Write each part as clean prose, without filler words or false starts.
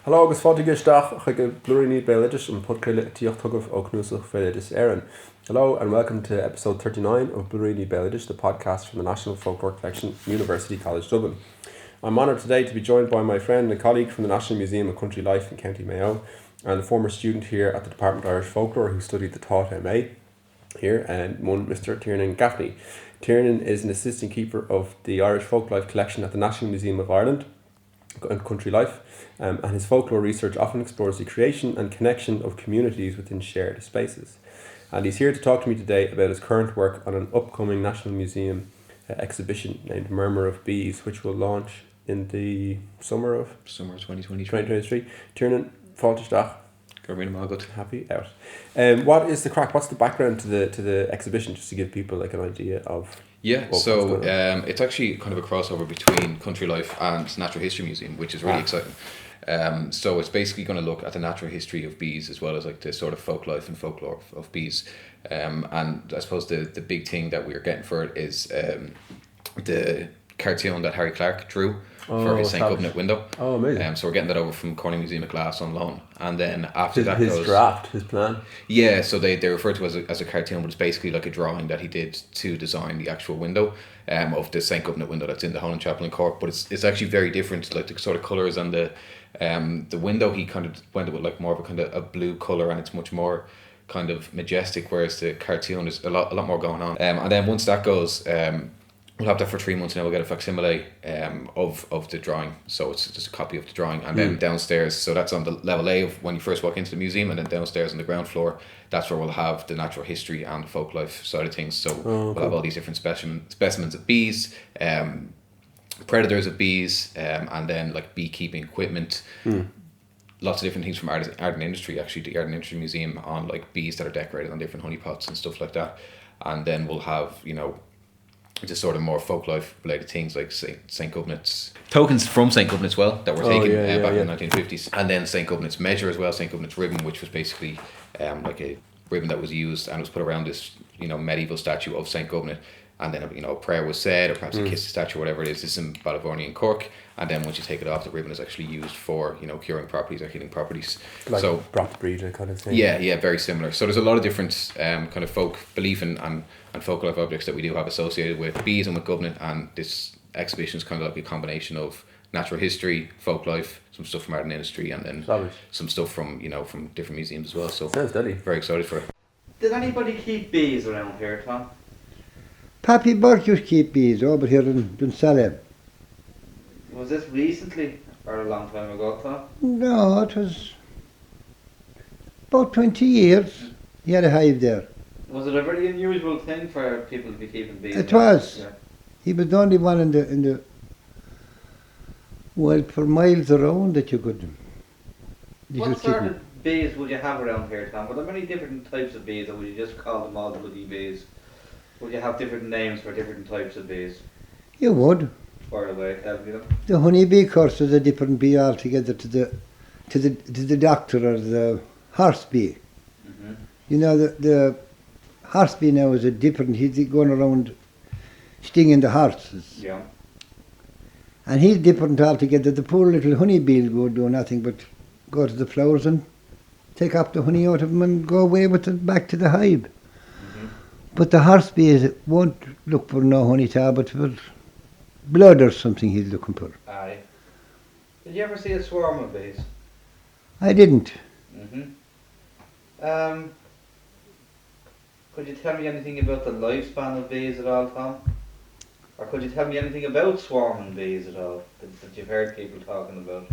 Hello, agus fáilte isteach chuig go blúirí béidir an podcréile tíochttugah ó cnúsach féidir Éireann. Hello and welcome to episode 39 of Blúirí Béidir, the podcast from the National Folklore Collection, University College Dublin. I'm honoured today to be joined by my friend and colleague from the National Museum of Country Life in County Mayo and a former student here at the Department of Irish Folklore who studied the Taught MA here, and one Mr. Tiernan Gaffney. Tiernan is an assistant keeper of the Irish Folklife collection at the National Museum of Ireland and Country Life, and his folklore research often explores the creation and connection of communities within shared spaces. And he's here to talk to me today about his current work on an upcoming National Museum exhibition named Murmur of Bees, which will launch in the summer 2023. Tiernan, fáilte happy out. What is the crack? What's the background to the exhibition, just to give people like an idea of? Yeah, so it's actually kind of a crossover between Country Life and Natural History Museum, which is really exciting. So it's basically going to look at the natural history of bees as well as like the sort of folk life and folklore of bees. And I suppose the big thing that we're getting for it is the cartoon that Harry Clarke drew for his St. Covenant window. Oh, amazing. So we're getting that over from Corning Museum of Glass on loan. And then after his plan? Yeah, so they refer to it as a cartoon, but it's basically like a drawing that he did to design the actual window of the St. Covenant window that's in the Holland Chapel in Cork. But it's actually very different, like the sort of colours and the window, he kind of went with like more of a kind of a blue colour, and it's much more kind of majestic, whereas the cartoon is a lot more going on. And then once that goes, we'll have that for 3 months, and then we'll get a facsimile of the drawing. So it's just a copy of the drawing. And then downstairs, so that's on the level A of when you first walk into the museum, and then downstairs on the ground floor, that's where we'll have the natural history and the folk life side of things. So we'll have all these different specimens of bees, predators of bees, and then like beekeeping equipment. Lots of different things from art and industry, actually, the Art and Industry Museum, on like bees that are decorated on different honey pots and stuff like that. And then we'll have, just sort of more folk life related things like St. Covenant's tokens from St. Covenant as well that were taken back in the 1950s, and then St. Covenant's measure as well, St. Covenant's ribbon, which was basically like a ribbon that was used and was put around this medieval statue of St. Covenant, and then a prayer was said, or perhaps a kiss the statue, or whatever it is. This is in Ballyvourney in Cork, and then once you take it off, the ribbon is actually used for curing properties or healing properties. Like so Brock breeder kind of thing. Yeah, very similar. So there's a lot of different kind of folk belief and folk life objects that we do have associated with bees and with Covenant, and this exhibition is kind of like a combination of natural history, folk life, some stuff from art and industry, and then some stuff from from different museums as well. So sounds deadly. Very excited for it. Did anybody keep bees around here, Tom? Pappy Burke used to keep bees over here in Salem. Was this recently or a long time ago, Tom? No, it was about 20 years. He had a hive there. Was it a very unusual thing for people to be keeping bees? It was. Yeah. He was the only one in the for miles around that you could. What sort of bees would you have around here, Tom? Were there many different types of bees, or would you just call them all bloody bees? Would you have different names for different types of bees? You would. Far away, tell me them. The honeybee course is a different bee altogether to the doctor or the horse bee. Mm-hmm. The horse bee now is a different. He's going around stinging the horses. Yeah. And he's different altogether. The poor little honeybee would do nothing but go to the flowers and take up the honey out of them and go away with it back to the hive. Mm-hmm. But the horse bees won't look for no honey tar, but for blood or something he's looking for. Aye. Did you ever see a swarm of bees? I didn't. Mm-hmm. Could you tell me anything about the lifespan of bees at all, Tom? Or could you tell me anything about swarming bees at all that you've heard people talking about?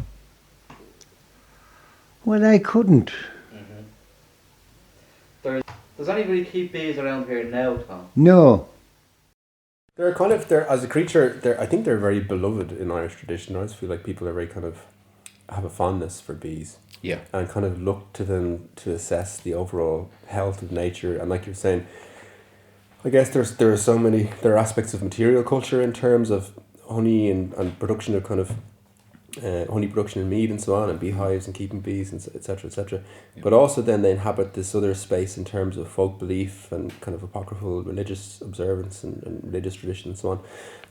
Well, I couldn't. Mm-hmm. Does anybody keep bees around here now, Tom? No. They're kind of, as a creature, I think they're very beloved in Irish tradition. I just feel like people are very kind of have a fondness for bees. Yeah. And kind of look to them to assess the overall health of nature. And like you're saying, I guess there are aspects of material culture in terms of honey and production of kind of honey production and mead and so on, and beehives and keeping bees and etc. etc. Yeah. But also then they inhabit this other space in terms of folk belief and kind of apocryphal religious observance and religious tradition and so on.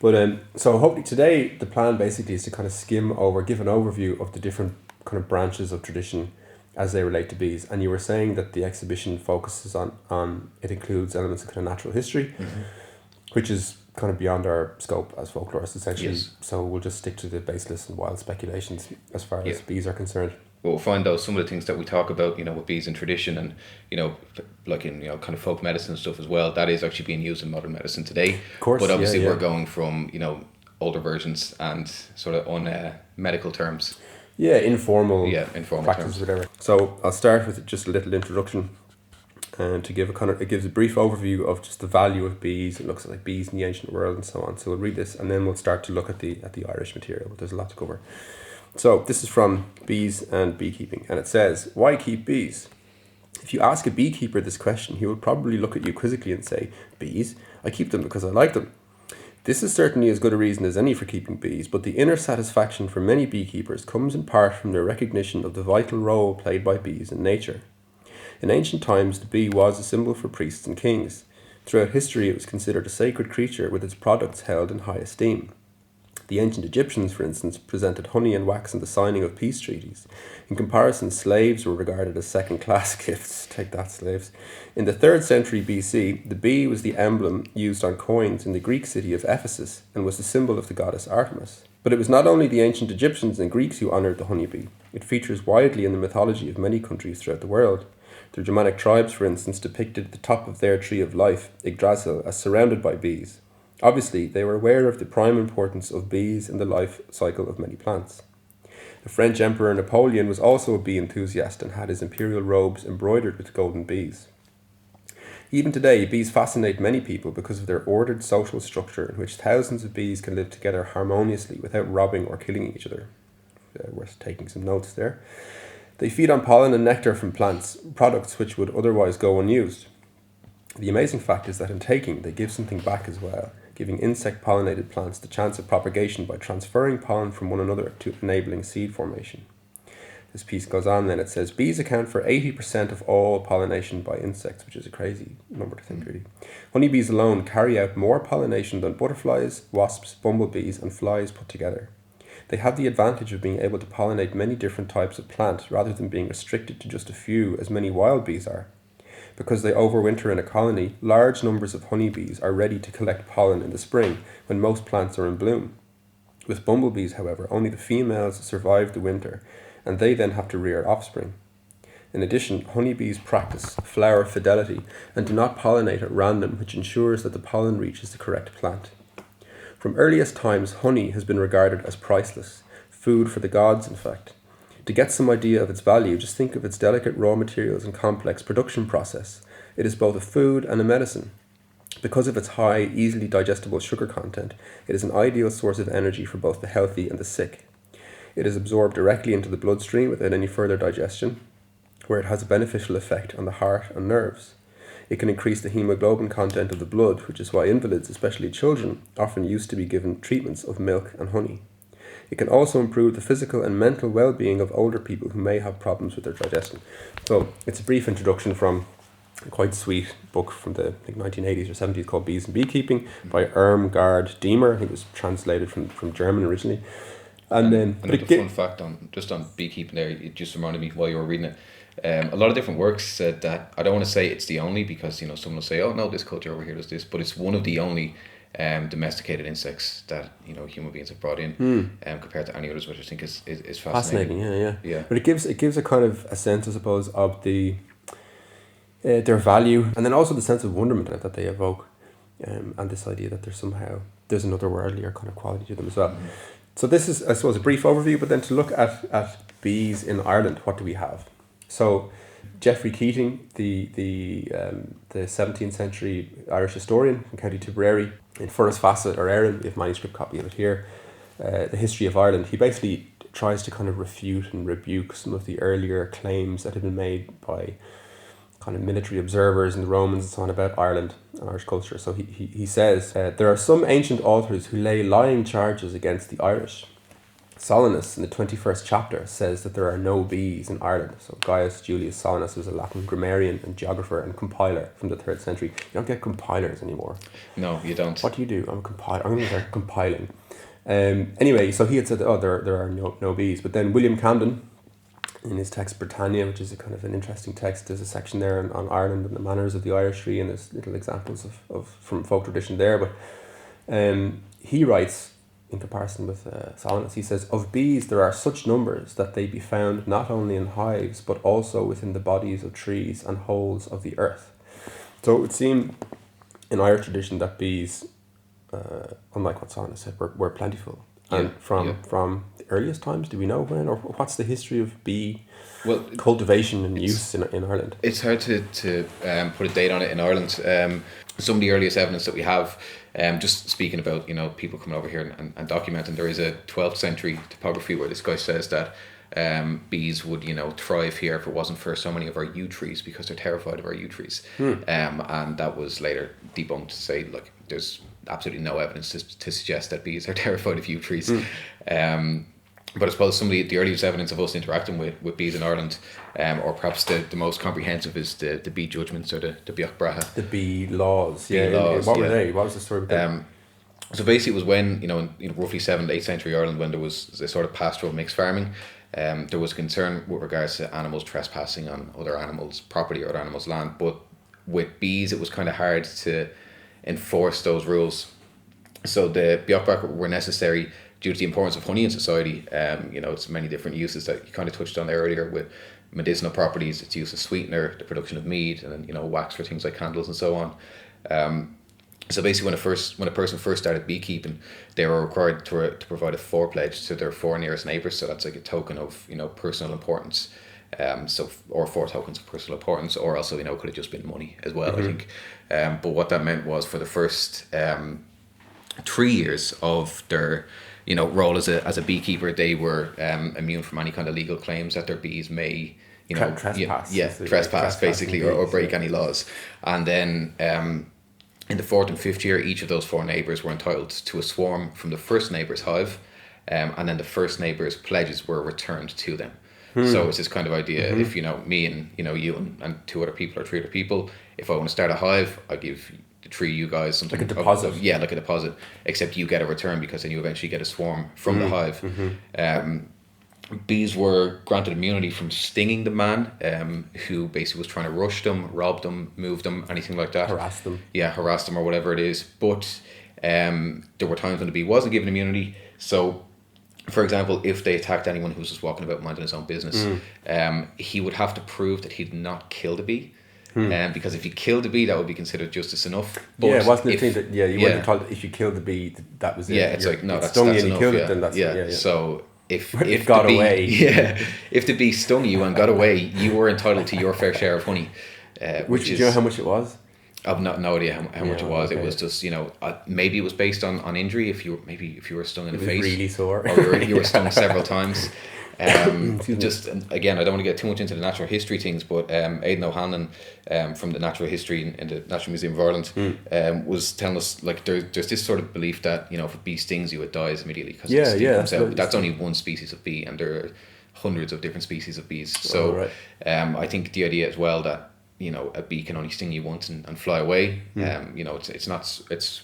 But so hopefully today the plan basically is to kind of give an overview of the different kind of branches of tradition as they relate to bees. And you were saying that the exhibition focuses on it includes elements of kind of natural history, which is kind of beyond our scope as folklorists, essentially. Yes. So we'll just stick to the baseless and wild speculations as far as bees are concerned. We'll find out some of the things that we talk about, with bees and tradition, and like in kind of folk medicine and stuff as well. That is actually being used in modern medicine today. Of course, but obviously yeah. we're going from older versions and sort of on medical terms. Yeah, informal practice, terms. whatever. So I'll start with just a little introduction, and to give it gives a brief overview of just the value of bees. It looks like bees in the ancient world and so on. So we'll read this, and then we'll start to look at the Irish material. There's a lot to cover. So this is from Bees and Beekeeping, and it says, "Why keep bees? If you ask a beekeeper this question, he will probably look at you quizzically and say, 'Bees? I keep them because I like them.' This is certainly as good a reason as any for keeping bees, but the inner satisfaction for many beekeepers comes in part from their recognition of the vital role played by bees in nature. In ancient times, the bee was a symbol for priests and kings. Throughout history, it was considered a sacred creature with its products held in high esteem. The ancient Egyptians, for instance, presented honey and wax in the signing of peace treaties. In comparison, slaves were regarded as second-class gifts. Take that, slaves. In the 3rd century BC, the bee was the emblem used on coins in the Greek city of Ephesus and was the symbol of the goddess Artemis. But it was not only the ancient Egyptians and Greeks who honoured the honeybee. It features widely in the mythology of many countries throughout the world. The Germanic tribes, for instance, depicted the top of their tree of life, Yggdrasil, as surrounded by bees. Obviously, they were aware of the prime importance of bees in the life cycle of many plants. The French Emperor Napoleon was also a bee enthusiast and had his imperial robes embroidered with golden bees. Even today, bees fascinate many people because of their ordered social structure in which thousands of bees can live together harmoniously without robbing or killing each other. Worth taking some notes there. They feed on pollen and nectar from plants, products which would otherwise go unused. The amazing fact is that in taking, they give something back as well, giving insect-pollinated plants the chance of propagation by transferring pollen from one another to enabling seed formation. This piece goes on then, it says, bees account for 80% of all pollination by insects, which is a crazy number to think really. Honeybees alone carry out more pollination than butterflies, wasps, bumblebees and flies put together. They have the advantage of being able to pollinate many different types of plant rather than being restricted to just a few as many wild bees are. Because they overwinter in a colony, large numbers of honeybees are ready to collect pollen in the spring when most plants are in bloom. With bumblebees, however, only the females survive the winter, and they then have to rear offspring. In addition, honeybees practice flower fidelity and do not pollinate at random, which ensures that the pollen reaches the correct plant. From earliest times, honey has been regarded as priceless, food for the gods in fact. To get some idea of its value, just think of its delicate raw materials and complex production process. It is both a food and a medicine. Because of its high, easily digestible sugar content, it is an ideal source of energy for both the healthy and the sick. It is absorbed directly into the bloodstream without any further digestion, where it has a beneficial effect on the heart and nerves. It can increase the hemoglobin content of the blood, which is why invalids, especially children, often used to be given treatments of milk and honey. It can also improve the physical and mental well-being of older people who may have problems with their digestion. So it's a brief introduction from a quite sweet book from the 1980s or 70s called Bees and Beekeeping by Irmgard Diemer. I think it was translated from German originally. And then another fun fact on beekeeping there, it just reminded me while you were reading it. A lot of different works said that, I don't want to say it's the only, because someone will say, oh no, this culture over here does this, but it's one of the only domesticated insects that human beings have brought in, compared to any others, which I think is fascinating. Yeah. But it gives a kind of a sense, I suppose, of the their value, and then also the sense of wonderment that they evoke, and this idea that there's another worldlier kind of quality to them as well. So this is, I suppose, a brief overview, but then to look at bees in Ireland, what do we have? So Geoffrey Keating, the 17th century Irish historian from County Tipperary, in Furras Facet or Erin, we have a manuscript copy of it here, the history of Ireland, he basically tries to kind of refute and rebuke some of the earlier claims that had been made by kind of military observers and the Romans and so on about Ireland and Irish culture. So he says, there are some ancient authors who lay lying charges against the Irish. Solanus in the 21st chapter says that there are no bees in Ireland. So Gaius Julius Solanus was a Latin grammarian and geographer and compiler from the 3rd century. You don't get compilers anymore. No, you don't. What do you do? I'm a compiler. I'm going to start compiling. Anyway, so he had said, there are no bees. But then William Camden, in his text Britannia, which is a kind of an interesting text. There's a section there on Ireland and the manners of the Irish tree, and there's little examples of from folk tradition there. But he writes, in comparison with Solomon, he says, "Of bees there are such numbers that they be found not only in hives, but also within the bodies of trees and holes of the earth." So it would seem in Irish tradition that bees, unlike what Solomon said, were plentiful. And from the earliest times, do we know when, or what's the history of bee cultivation and use in Ireland? It's hard to put a date on it in Ireland. Some of the earliest evidence that we have, just speaking about, you know, people coming over here and documenting, there is a 12th century topography where this guy says that bees would, you know, thrive here if it wasn't for so many of our yew trees, because they're terrified of our yew trees. And that was later debunked to say, like, there's absolutely no evidence to suggest that bees are terrified of yew trees. But I suppose some of the earliest evidence of us interacting with bees in Ireland, or perhaps the most comprehensive, is the bee judgments, or the Beach Braha. The bee laws. Laws, what were they? What was the story with them? So basically it was when, you know, in roughly 7th to 8th century Ireland, when there was a sort of pastoral mixed farming, there was concern with regards to animals trespassing on other animals' property or other animals' land. But with bees, it was kind of hard to enforce those rules. So the Beach Braha were necessary due to the importance of honey in society. You know, it's many different uses that you kind of touched on there earlier, with medicinal properties, its use as sweetener, the production of mead, and then, you know, wax for things like candles and so on. So basically, when a person first started beekeeping, they were required to provide a forepledge to their 4 nearest neighbours. So that's like a token of, you know, personal importance. Or 4 tokens of personal importance, or also, you know, could have just been money as well, I think. But what that meant was, for the first 3 years of their, you know, role as a beekeeper, they were immune from any kind of legal claims that their bees may, you know, trespass basically, or break any laws. And then in the 4th and 5th year, each of those 4 neighbours were entitled to a swarm from the first neighbour's hive, and then the first neighbour's pledges were returned to them. So it's this kind of idea, if, you know, me and, you know, you and 2 other people or 3 other people, if I want to start a hive, I give the 3 of you guys something. Like a deposit. Like a deposit, except you get a return, because then you eventually get a swarm from the hive. Bees were granted immunity from stinging the man, who basically was trying to rush them, rob them, move them, anything like that. Harass them. Yeah, harass them or whatever it is. But there were times when the bee wasn't given immunity. So, for example, if they attacked anyone who was just walking about minding his own business, he would have to prove that he did not kill the bee. Because if you killed the bee, that would be considered justice enough. But it wasn't the thing that you wouldn't have told, if you killed the bee, that was it. Yeah, it's like, no, that's stung enough. You and you killed it, then that's it. So if it got the bee, away, if the bee stung you and got away, you were entitled to your fair share of honey. Which is, do you know how much it was? I've no idea how much it was. Okay. It was just, you know, maybe it was based on injury. If you were stung in the face, really sore, or you were stung several times. Just again, I don't want to get too much into the natural history things, but Aidan O'Hanlon, from the Natural History in the Natural Museum of Ireland, was telling us, like, there's this sort of belief that, you know, if a bee stings you, it dies immediately because the sting comes out. That's only one species of bee, and there are hundreds of different species of bees. So I think the idea as well that, you know, a bee can only sting you once and fly away. You know, it's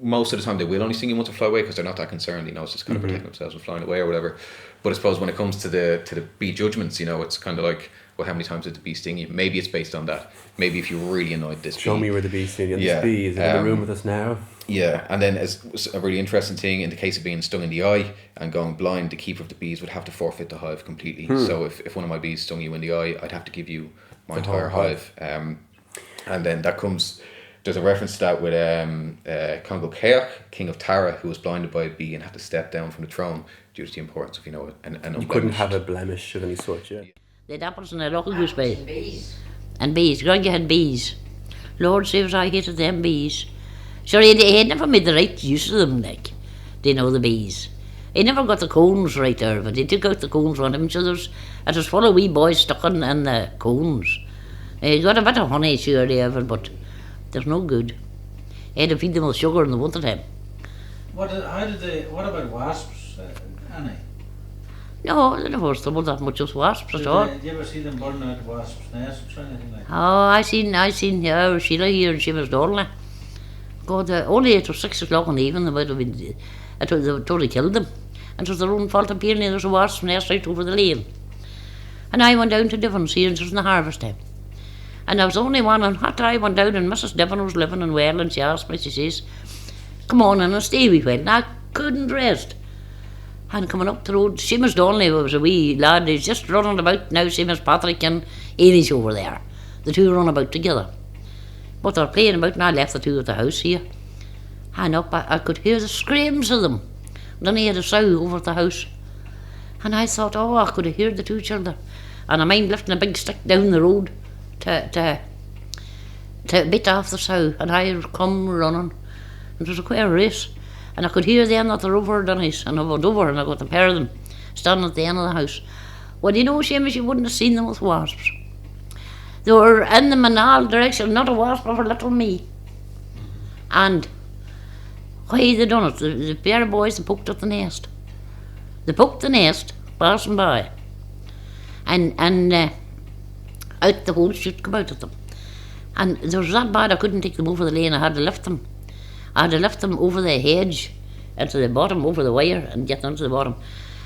most of the time they will only sting you once and fly away, because they're not that concerned. You know, it's just kind of protecting themselves and flying away or whatever. But I suppose when it comes to the bee judgments, you know, it's kind of like, well, how many times did the bee sting you? Maybe it's based on that. Maybe if you really annoyed this bee. Show me where the bee sting you. This bee is in the room with us now. Yeah, and then as a really interesting thing, in the case of being stung in the eye and going blind, the keeper of the bees would have to forfeit the hive completely. So if one of my bees stung you in the eye, I'd have to give you my entire hive. And then that comes, there's a reference to that with Congo Ceach, king of Tara, who was blinded by a bee and had to step down from the throne due to the importance of, you know, an you couldn't have a blemish of any sort. They'd apples in their local gooseberry. And bees. Grandma had bees. Lord save us, I hated them bees. Sure, he never made the right use of them, like, they know the bees. He never got the cones right there, but he took out the cones on him, so it was full of wee boys stuck in the cones. He got a bit of honey, sure, they ever, but there's no good. He had to feed them with sugar in the winter time. What about wasps, Annie? No, they never stumbled that much as wasps at all. Did you ever see them burning out wasps' nests or anything like that? Oh, I seen Sheila here and she was Dublin. God, only it was 6 o'clock in the evening, they might have been, they totally killed them. And it was their own fault apparently, there was a wasp's nest right over the lane. And I went down to Devon, see, it was in the harvest time. And I was the only one, and after I went down and Mrs. Devon was living in well, and she asked me, she says, come on in and stay with me. And I couldn't rest. And coming up the road, Seamus Donnelly was a wee lad, he's just running about now, Seamus Patrick and Amy's over there. The two run about together. But they're playing about, and I left the two at the house here. And up, I could hear the screams of them. And then he had a sow over at the house. And I thought, oh, I could have heard the two children. And I mind lifting a big stick down the road to bit off the sow. And I come running. It was a queer race. And I could hear then that they're over Dunnies. And I went over and I got a pair of them standing at the end of the house. Well, you know, Seamus, you wouldn't have seen them with wasps. They were in them in all directions, not a wasp over little me. And why they done it? The pair of boys, they poked at the nest. They poked the nest, passing by. And out the whole shoot come out at them. And they was that bad I couldn't take them over the lane, I had to lift them. I had to lift them over the hedge, into the bottom, over the wire, and get them to the bottom.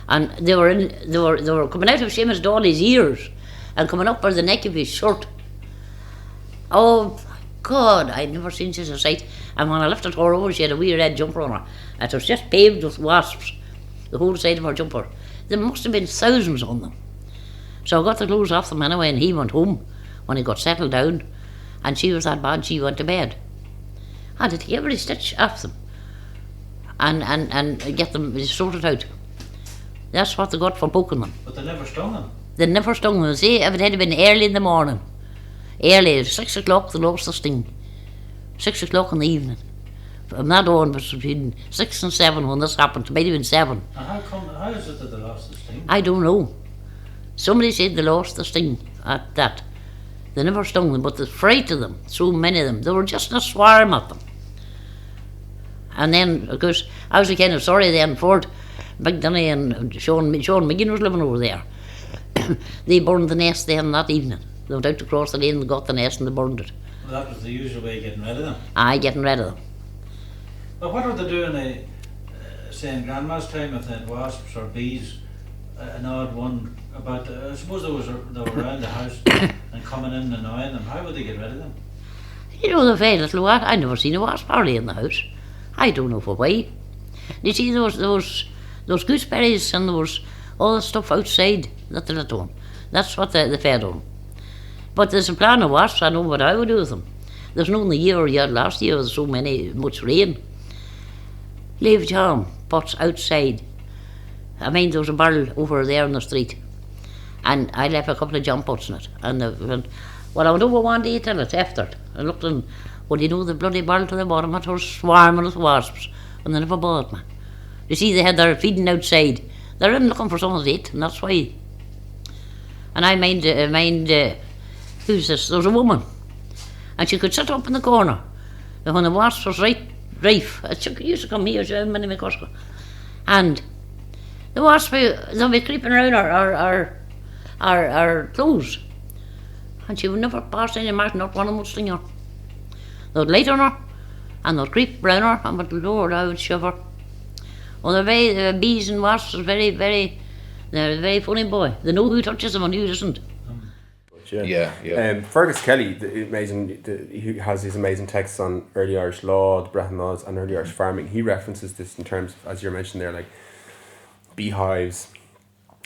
And they were coming out of Seamus Dawley's ears, and coming up by the neck of his shirt. Oh, God, I'd never seen such a sight. And when I lifted her over, she had a wee red jumper on her. And it was just paved with wasps, the whole side of her jumper. There must have been thousands on them. So I got the clothes off them anyway, and he went home when he got settled down. And she was that bad, she went to bed. I had to take every stitch off them and get them sorted out. That's what they got for poking them. But they never stung them. They never stung them. See, if it had been early in the morning, early, 6 o'clock, they lost the sting. 6 o'clock in the evening. From that on, it was between 6 and 7 when this happened. It might have been 7. And how is it that they lost the sting? I don't know. Somebody said they lost the sting at that. They never stung them, but the fright of them, so many of them, they were just a swarm at them. And then, of course, I was kind of sorry then for it. Big Dunny and Sean McGinn was living over there. They burned the nest then that evening. They went out across the lane and got the nest and they burned it. Well, that was the usual way of getting rid of them. Aye, getting rid of them. But what would they do in say in Grandma's time if they had wasps or bees, an odd one about, I suppose they were around the house and coming in and annoying them, how would they get rid of them? You know, the very little wasp, I never seen a wasp hardly in the house. I don't know for why. You see, those gooseberries and there was all the stuff outside that they let on. That's what they fed on. But there's a plan of wasps, I know what I would do with them. There's no in the year or year last year, there's so much rain. Leave jam pots outside. I mean, there was a barrel over there on the street. And I left a couple of jam pots in it. And well, I went over one day till it after it. I looked and, well, you know, the bloody barrel to the bottom, it was swarming with wasps. And they never bothered me. You see, they had their feeding outside. They're in looking for something to eat, and that's why. And I mind, who's this? There was a woman. And she could sit up in the corner. And when the wasps was right rife, she used to come here, she had many Costco. And the wasps, they'll be creeping around our clothes. And she would never pass any mark, not one of them would sting her. They would light on her, and they'd creep round her, and but Lord, I would shiver. Well, the bees and wasps are they're a very funny boy. They know who touches them and who doesn't. Yeah. Fergus Kelly, he has these amazing texts on early Irish law, the Brehon laws, and early Irish farming. He references this in terms of, as you mentioned there, like beehives,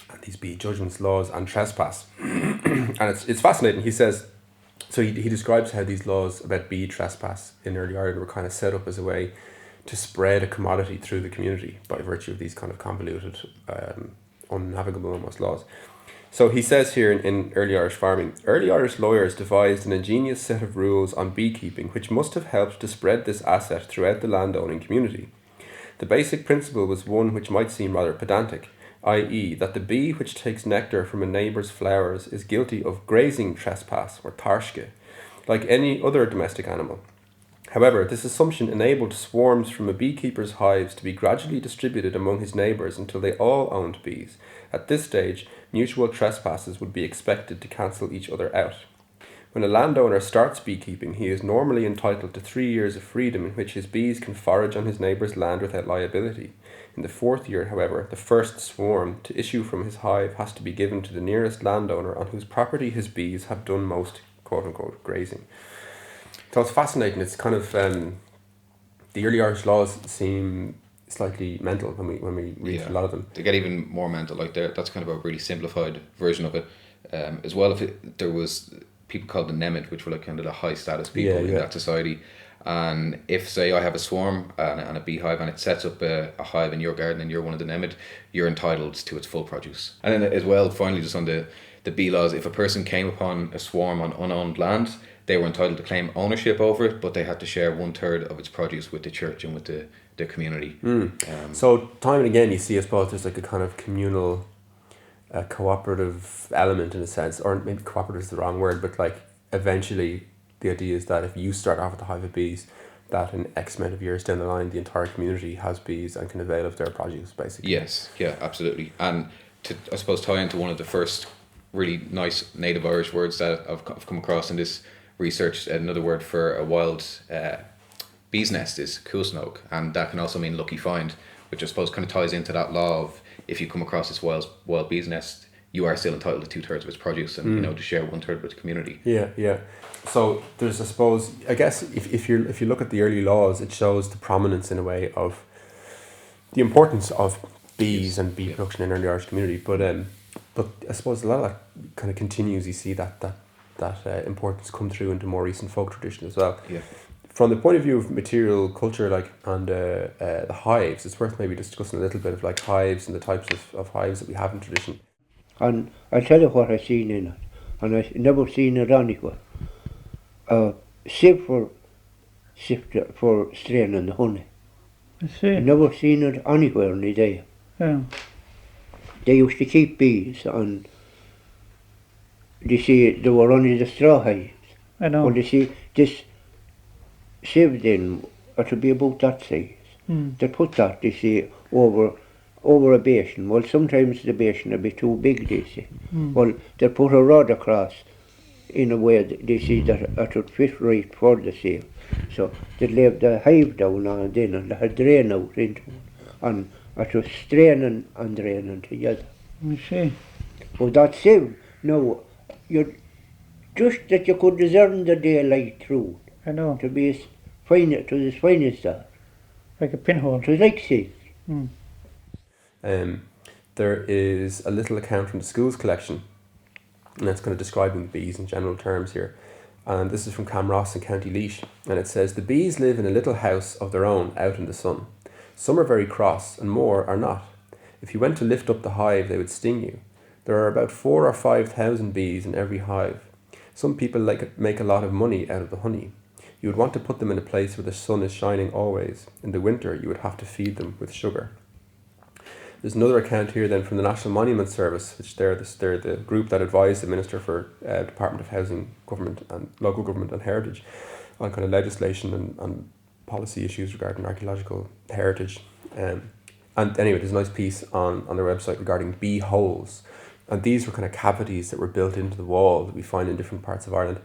and these bee judgments, laws, and trespass. And it's fascinating. He says, so he describes how these laws about bee trespass in early Ireland were kind of set up as a way to spread a commodity through the community by virtue of these kind of convoluted, unnavigable almost laws. So he says here in early Irish farming, early Irish lawyers devised an ingenious set of rules on beekeeping which must have helped to spread this asset throughout the landowning community. The basic principle was one which might seem rather pedantic, i.e. that the bee which takes nectar from a neighbour's flowers is guilty of grazing trespass or tarshke, like any other domestic animal. However, this assumption enabled swarms from a beekeeper's hives to be gradually distributed among his neighbours until they all owned bees. At this stage, mutual trespasses would be expected to cancel each other out. When a landowner starts beekeeping, he is normally entitled to 3 years of freedom in which his bees can forage on his neighbour's land without liability. In the 4th year, however, the first swarm to issue from his hive has to be given to the nearest landowner on whose property his bees have done most quote-unquote grazing. So it's fascinating. It's kind of the early Irish laws seem slightly mental when we read a lot of them. They get even more mental. Like that's kind of a really simplified version of it. As well, there was people called the Nemid, which were like kind of the high status people in that society. And if, say, I have a swarm and a beehive and it sets up a hive in your garden and you're one of the Nemid, you're entitled to its full produce. And then as well, finally, just on the bee laws, if a person came upon a swarm on unowned land, they were entitled to claim ownership over it, but they had to share 1/3 of its produce with the church and with the community. So time and again, you see, I suppose, there's like a kind of communal, cooperative element in a sense, or maybe cooperative is the wrong word, but like eventually the idea is that if you start off with a hive of bees, that in X amount of years down the line, the entire community has bees and can avail of their produce, basically. Yes, yeah, absolutely. And to, I suppose, tie into one of the first really nice native Irish words that I've come across in this research, another word for a wild bee's nest is customary, and that can also mean lucky find, which I suppose kind of ties into that law of if you come across this wild bee's nest, you are still entitled to 2/3 of its produce and to share 1/3 with the community. Yeah. So there's, I suppose, I guess if you look at the early laws, it shows the prominence in a way of the importance of bees and bee production in early Irish community. But I suppose a lot of that kind of continues. You see that importance come through into more recent folk tradition as well. Yeah. From the point of view of material culture, like and the hives, it's worth maybe discussing a little bit of like hives and the types of hives that we have in tradition. And I'll tell you what I seen in it, and I never seen it anywhere. Sieve for straining the honey. I see. I never seen it anywhere in the day. Yeah. They used to keep bees, and they were only the straw hives. I know. Well, this sieve then, it would be about that size. They put that, over a basin. Well, sometimes the basin would be too big, they say. Well, they put a rod across in a way that they see that it would fit right for the sieve. So they'd leave the hive down and then and they'd drain out into it. And it was straining and draining together. I see. But that sieve, now, just that you could discern the daylight through I know. to be as fine, it was as fine as that. Like a pinhole. It was like silk. There is a little account from the school's collection, and that's kind of describing bees in general terms here. And this is from Camross in County Laois, and it says, "The bees live in a little house of their own out in the sun. Some are very cross, and more are not. If you went to lift up the hive, they would sting you. There are about 4,000 or 5,000 bees in every hive. Some people make a lot of money out of the honey. You would want to put them in a place where the sun is shining always. In the winter, you would have to feed them with sugar." There's another account here then from the National Monument Service, which they're the group that advised the Minister for Department of Housing, Government and Local Government and Heritage on kind of legislation and policy issues regarding archaeological heritage. And anyway, there's a nice piece on their website regarding bee holes. And these were kind of cavities that were built into the wall that we find in different parts of Ireland.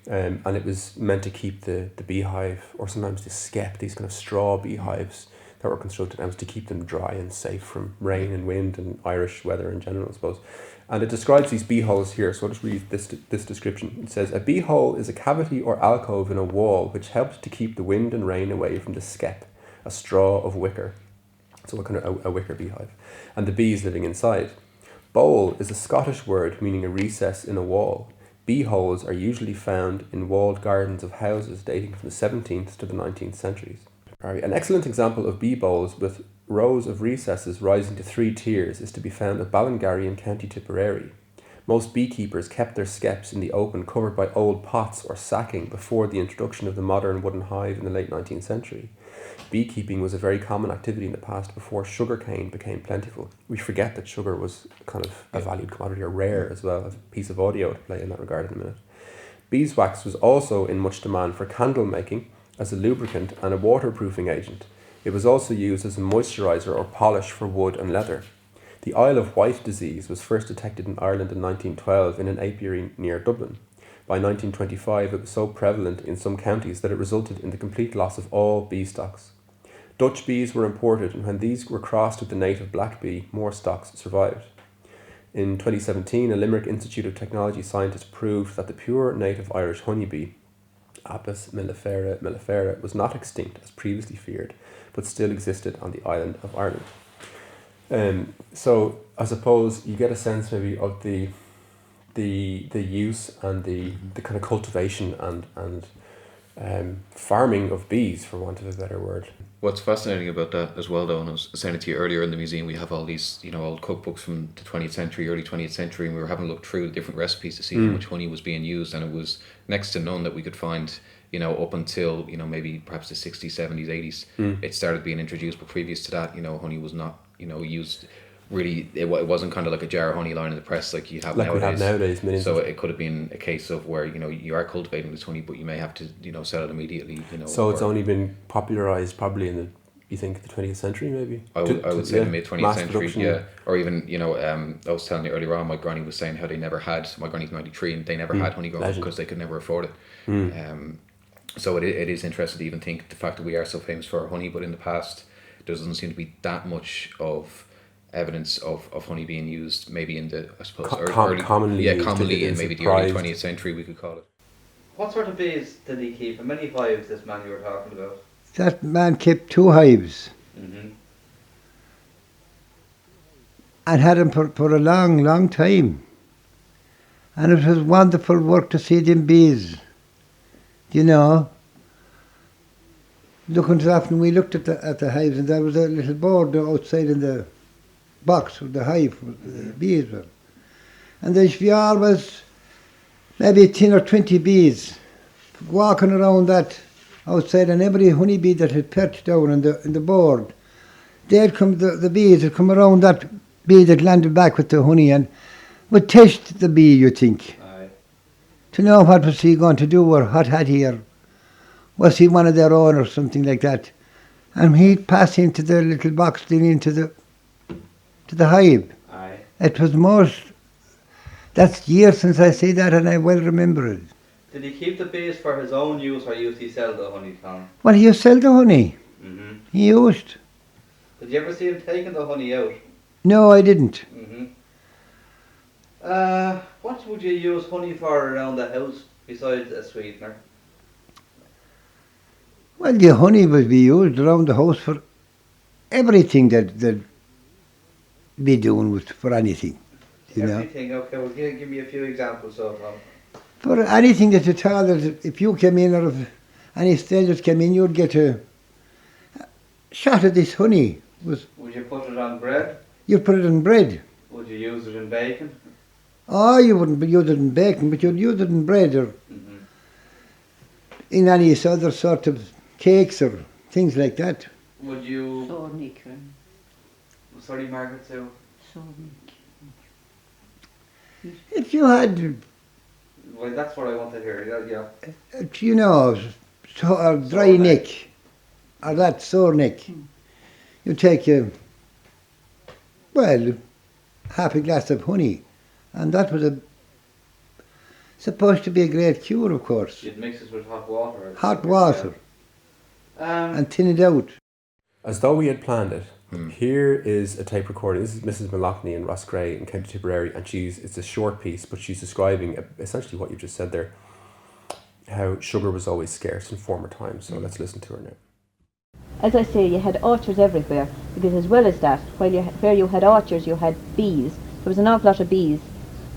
And it was meant to keep the beehive, or sometimes the skep, these kind of straw beehives that were constructed, and it was to keep them dry and safe from rain and wind and Irish weather in general, I suppose. And it describes these bee holes here, so I'll just read this description. It says, "A bee hole is a cavity or alcove in a wall which helps to keep the wind and rain away from the skep, a straw of wicker." So a kind of a wicker beehive. "And the bees living inside. Bole is a Scottish word meaning a recess in a wall. Bee holes are usually found in walled gardens of houses dating from the 17th to the 19th centuries. An excellent example of bee bowls with rows of recesses rising to 3 tiers is to be found at Ballingarry in County Tipperary. Most beekeepers kept their skeps in the open covered by old pots or sacking before the introduction of the modern wooden hive in the late 19th century. Beekeeping was a very common activity in the past before sugarcane became plentiful." We forget that sugar was kind of a valued commodity, or rare as well. I have a piece of audio to play in that regard in a minute. Beeswax was also in much demand for candle making, as a lubricant and a waterproofing agent. It was also used as a moisturiser or polish for wood and leather. The Isle of Wight disease was first detected in Ireland in 1912 in an apiary near Dublin. By 1925, it was so prevalent in some counties that it resulted in the complete loss of all bee stocks. Dutch bees were imported, and when these were crossed with the native black bee, more stocks survived. In 2017, a Limerick Institute of Technology scientist proved that the pure native Irish honeybee, Apis mellifera, was not extinct as previously feared, but still existed on the island of Ireland. So I suppose you get a sense maybe of the use and the kind of cultivation and farming of bees, for want of a better word. What's fascinating about that as well, though, and I was saying it to you earlier in the museum, we have all these, old cookbooks from the 20th century, early 20th century, and we were having a look through the different recipes to see how much honey was being used, and it was next to none that we could find, up until, maybe perhaps the 60s, 70s, 80s. It started being introduced, but previous to that, honey was not, used really. It wasn't kind of like a jar of honey lying in the press like you have Like we nowadays. have nowadays, millions So of- it could have been a case of where, you are cultivating this honey, but you may have to, sell it immediately, So it's or- only been popularised probably in the, you think, the 20th century maybe? I would say the mid 20th mass century, production. yeah. Or even, I was telling you earlier on, my granny was saying how they never had, my granny's 93, and they never had honey growing up Legend. because they could never afford it. So it is interesting to even think the fact that we are so famous for our honey, but in the past, there doesn't seem to be that much of evidence of honey being used, maybe in the, I suppose, Commonly used, commonly in it's maybe the early prized. 20th century, we could call it. What sort of bees did he keep? How many hives this man you were talking about? That man kept 2 hives Mm-hmm. and had them for a long, long time. And it was wonderful work to see them bees, Looking so often, we looked at the hives, and there was a little board outside in the box with the hive where the bees were. And there should be always maybe 10 or 20 bees walking around that outside, and every honeybee that had perched down in the board, they'd come, the bees would come around that bee that landed back with the honey and would test the bee, you think, Aye. to know what was he going to do, or what had he, or was he one of their own, or something like that. And he'd pass into the little box leading into the hive. Aye. It was that's years since I see that, and I well remember it. Did he keep the bees for his own use, or used he sell the honey, Tom? Well, he used to sell the honey. Mm-hmm. He used. Did you ever see him taking the honey out? No, I didn't. Mm-hmm. What would you use honey for around the house besides a sweetener? Well, the honey would be used around the house for everything that be doing with, for anything, Everything. Okay, well, give me a few examples, so Tom. For anything that at all, if you came in, or if any strangers came in, you'd get a shot of this honey. Would you put it on bread? You'd put it in bread. Would you use it in bacon? Oh, you wouldn't use it in bacon, but you'd use it in bread, or Mm-hmm. in any other sort of cakes or things like that. Would you... Sornik. Sorry, Margaret, so... If you had, Well, that's what I want to hear, yeah. a dry Sore neck, or that sore neck, you take half a glass of honey, and that was supposed to be a great cure, of course. You'd mix it with hot water. Hot water, and thin it out. As though we had planned it, here is a tape recording. This is Mrs. Malachney in Rossgray in County Tipperary, and it's a short piece, but she's describing essentially what you just said there, how sugar was always scarce in former times. So let's listen to her now. As I say, you had orchards everywhere, because as well as that, where you had orchards, you had bees. There was an awful lot of bees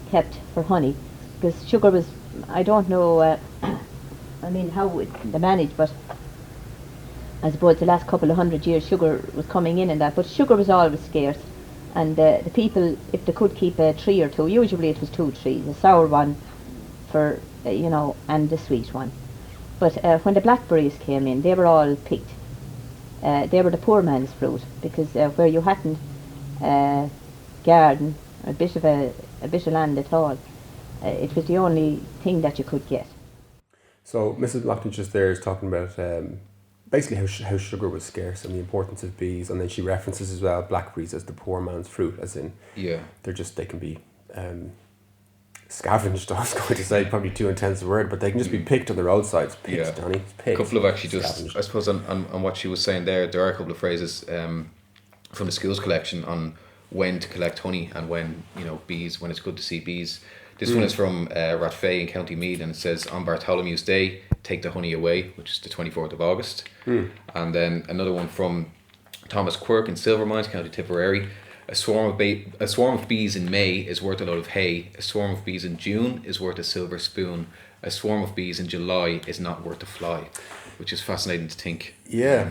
kept for honey, because sugar was, I don't know, how they managed, but I suppose the last couple of 100 years sugar was coming in and that, but sugar was always scarce, and the people, if they could keep a tree or two, usually it was 2 trees, a sour one for, and a sweet one. But when the blackberries came in, they were all picked. They were the poor man's fruit, because where you hadn't garden, a bit of land at all, it was the only thing that you could get. So Mrs. Malachney just there is talking about basically how sugar was scarce and the importance of bees, and then she references as well blackberries as the poor man's fruit, as in they can be scavenged, I was going to say, probably too intense a word, but they can just be picked on the roadsides. Picked, Yeah. Danny. A Picked. couple of actually just, Scavenged. I suppose, on what she was saying there are a couple of phrases from the schools collection on when to collect honey and when, bees, when it's good to see bees. This one is from Rathfay in County Meath, and it says, on Bartholomew's Day, take the honey away, which is the 24th of August. And then another one from Thomas Quirk in Silvermines, County Tipperary. A swarm of bees in May is worth a load of hay. A swarm of bees in June is worth a silver spoon. A swarm of bees in July is not worth a fly, which is fascinating to think. Yeah,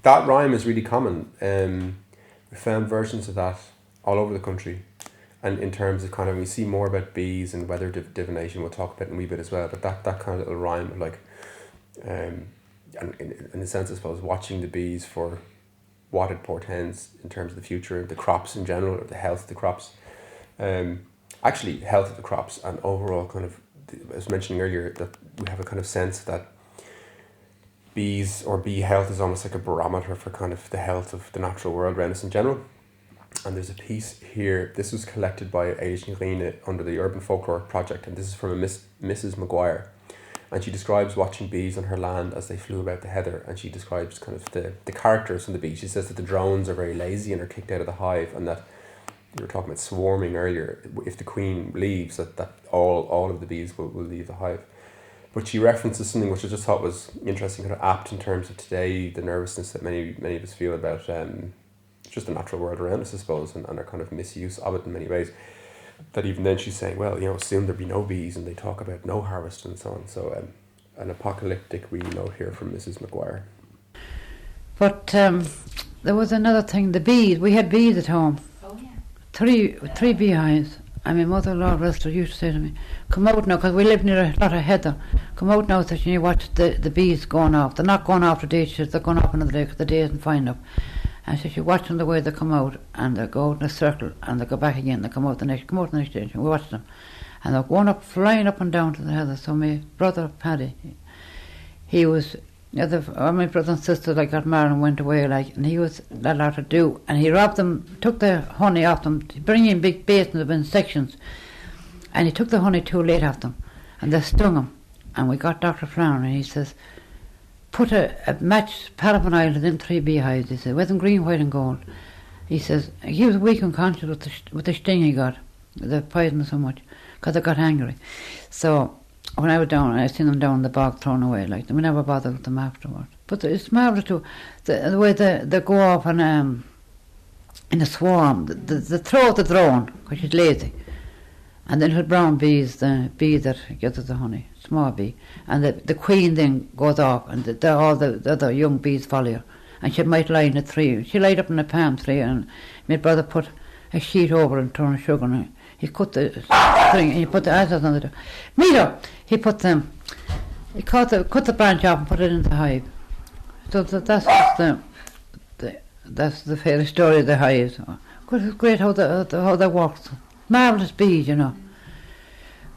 that rhyme is really common. We found versions of that all over the country, and in terms of kind of, we see more about bees and weather divination. We'll talk about it in a wee bit as well. But that kind of little rhyme of like, and in a sense, I suppose, watching the bees for what it portends in terms of the future, the crops in general, or the health of the crops. Actually, health of the crops and overall kind of, I was mentioning earlier that we have a kind of sense that bees or bee health is almost like a barometer for kind of the health of the natural world around us in general. And there's a piece here, this was collected by Dáithí under the Urban Folklore project, and this is from a Mrs. Maguire. And she describes watching bees on her land as they flew about the heather, and she describes kind of the characters from the bees. She says that the drones are very lazy and are kicked out of the hive, and that you were talking about swarming earlier. If the queen leaves, that all of the bees will leave the hive. But she references something which I just thought was interesting, kind of apt in terms of today, the nervousness that many of us feel about just the natural world around us, I suppose, and our kind of misuse of it in many ways. That even then she's saying, well, soon there'll be no bees, and they talk about no harvest and so on. So an apocalyptic wee note here from Mrs. Maguire. But there was another thing, the bees. We had bees at home. Oh, yeah. Three beehives. And my mother-in-law, Rester, used to say to me, come out now, because we live near a lot of heather. Come out now, so you watch the bees going off. They're not going off the day, they're going off another day, because the day isn't fine enough. And so you watch them the way they come out, and they go out in a circle, and they go back again, they come out the next day, and we watch them. And they're going up, flying up and down to the heather. So my brother, Paddy, he was, my brother and sister, got married and went away, and he was a lot to do. And he robbed them, took the honey off them, bringing in big basins of in sections. And he took the honey too late off them, and they stung him. And we got Dr. Flower, and he says, put a match paraffin in them 3 beehives, he said, with them green, white and gold. He says, he was weak and conscious with the sting he got, the poison so much, because I got angry. So when I was down, I seen them down in the bog thrown away, we never bothered with them afterwards. But it's marvellous too, the way they go off and in a swarm, the throw out the drone, because she's lazy. And then little brown bees, the bee that gathers the honey, small bee, and the queen then goes off, and all the other young bees follow her. And she might lie in a tree. She laid up in a palm tree, and my brother put a sheet over and turned sugar, and he cut the thing, and he put the ashes on the door. Mito, he cut the branch off and put it in the hive. So that's the fairy story of the hives. It's great how that works. Marvellous bees,